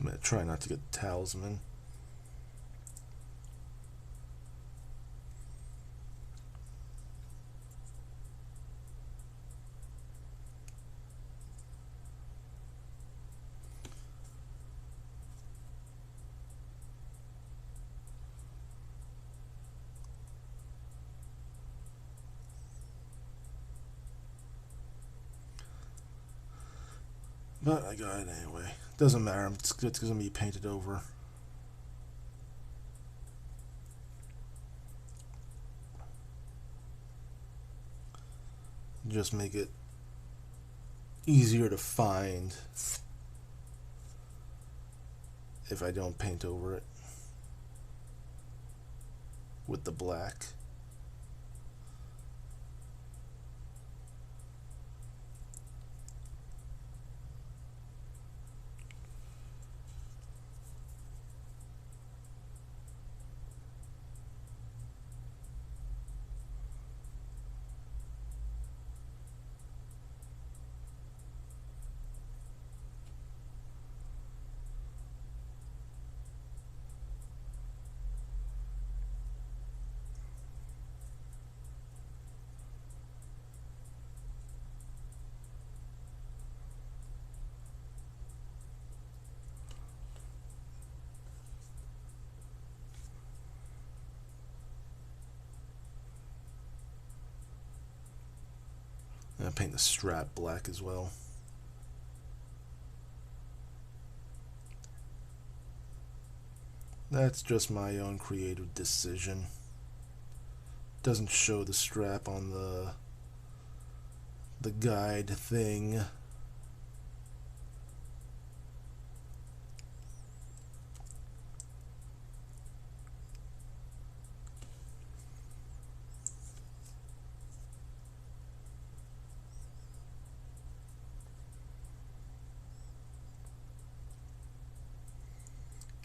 I'm going to try not to get the talisman. But I got it anyway. Doesn't matter. It's going to be painted over. Just make it easier to find if I don't paint over it with the black. And I paint the strap black as well. That's just my own creative decision. Doesn't show the strap on the guide thing.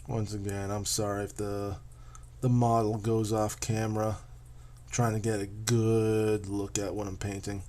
Once again, I'm sorry if the model goes off camera. I'm trying to get a good look at what I'm painting.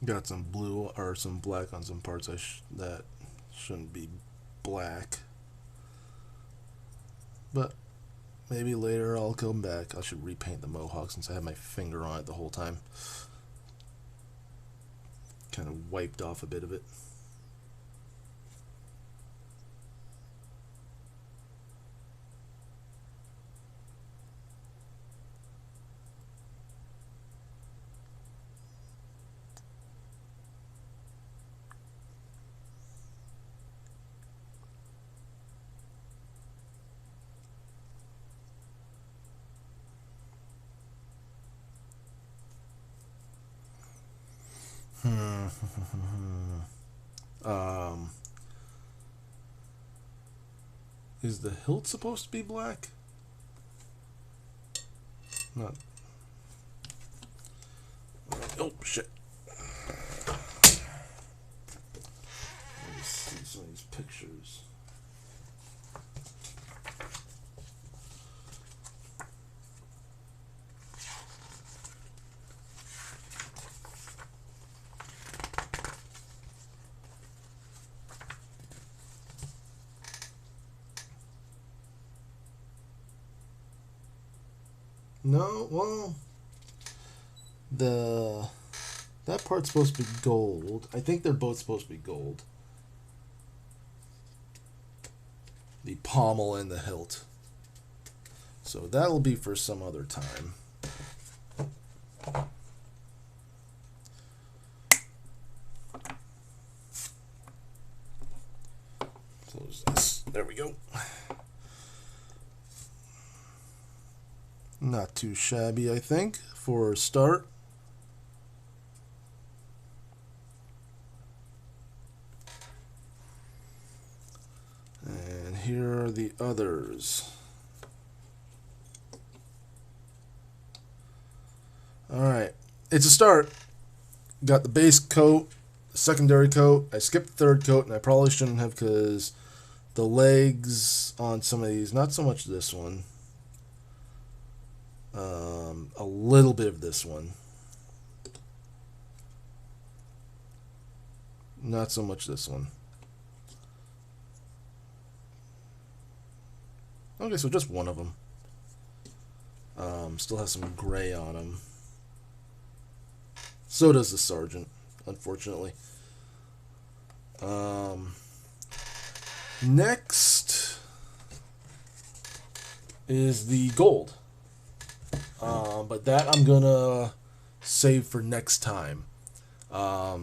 Got some blue or some black on some parts that shouldn't be black. But maybe later I'll come back. I should repaint the mohawk since I had my finger on it the whole time. Kind of wiped off a bit of it. Is the hilt supposed to be black? Not. Oh shit! Let me see some of these pictures. No, well, that part's supposed to be gold. I think they're both supposed to be gold. The pommel and the hilt. So that'll be for some other time. Close this. There we go. Not too shabby, I think, for a start. And here are the others. Alright, it's a start. Got the base coat, the secondary coat. I skipped the third coat, and I probably shouldn't have because the legs on some of these, not so much this one. A little bit of this one. Not so much this one. Okay, so just one of them. Still has some gray on him. So does the sergeant, unfortunately. Next is the gold. But that I'm gonna save for next time. I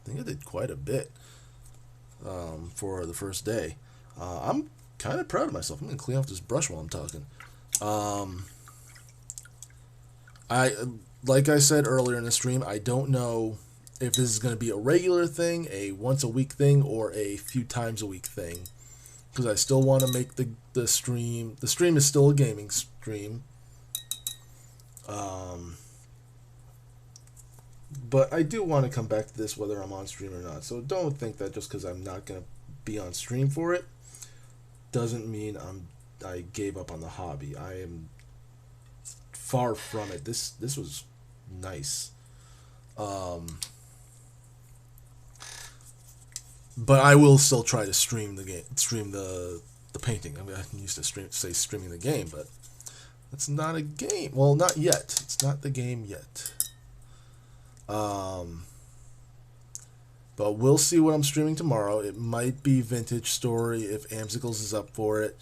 think I did quite a bit for the first day. I'm kind of proud of myself. I'm gonna clean off this brush while I'm talking. Like I said earlier in the stream, I don't know if this is gonna be a regular thing, a once a week thing, or a few times a week thing. Because I still want to make the stream. The stream is still a gaming stream. But I do want to come back to this whether I'm on stream or not. So don't think that just because I'm not going to be on stream for it doesn't mean I gave up on the hobby. I am far from it. This was nice. But I will still try to stream the painting. I'm used to say streaming the game, but it's not a game. Well, not yet. It's not the game yet. But we'll see what I'm streaming tomorrow. It might be Vintage Story if Amsicles is up for it.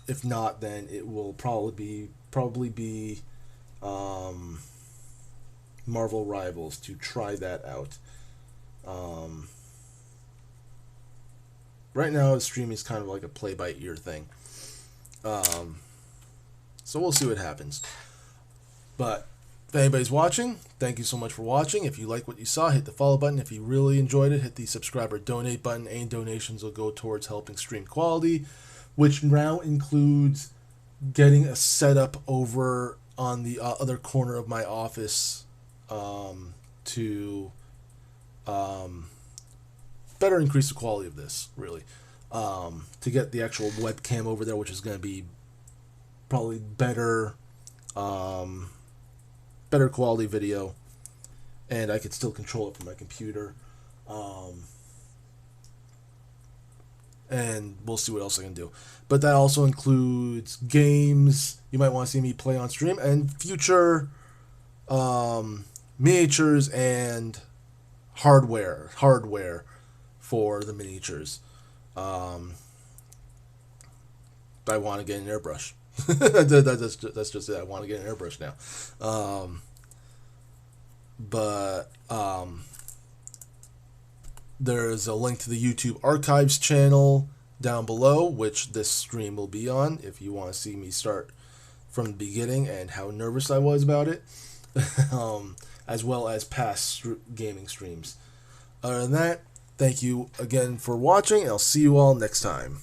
If not, then it will probably be Marvel Rivals to try that out. Right now, the streaming is kind of like a play-by-ear thing. So we'll see what happens. But if anybody's watching, thank you so much for watching. If you like what you saw, hit the follow button. If you really enjoyed it, hit the subscribe or donate button. Any donations will go towards helping stream quality, which now includes getting a setup over on the other corner of my office to better increase the quality of this, really. To get the actual webcam over there, which is going to be probably better quality video, and I could still control it from my computer. And we'll see what else I can do. But that also includes games you might want to see me play on stream, and future miniatures and hardware for the miniatures. I want to get an airbrush. That's just it. I want to get an airbrush now. But there's a link to the YouTube archives channel down below, which this stream will be on, if you want to see me start from the beginning and how nervous I was about it, as well as past gaming streams. Other than that, thank you again for watching, and I'll see you all next time.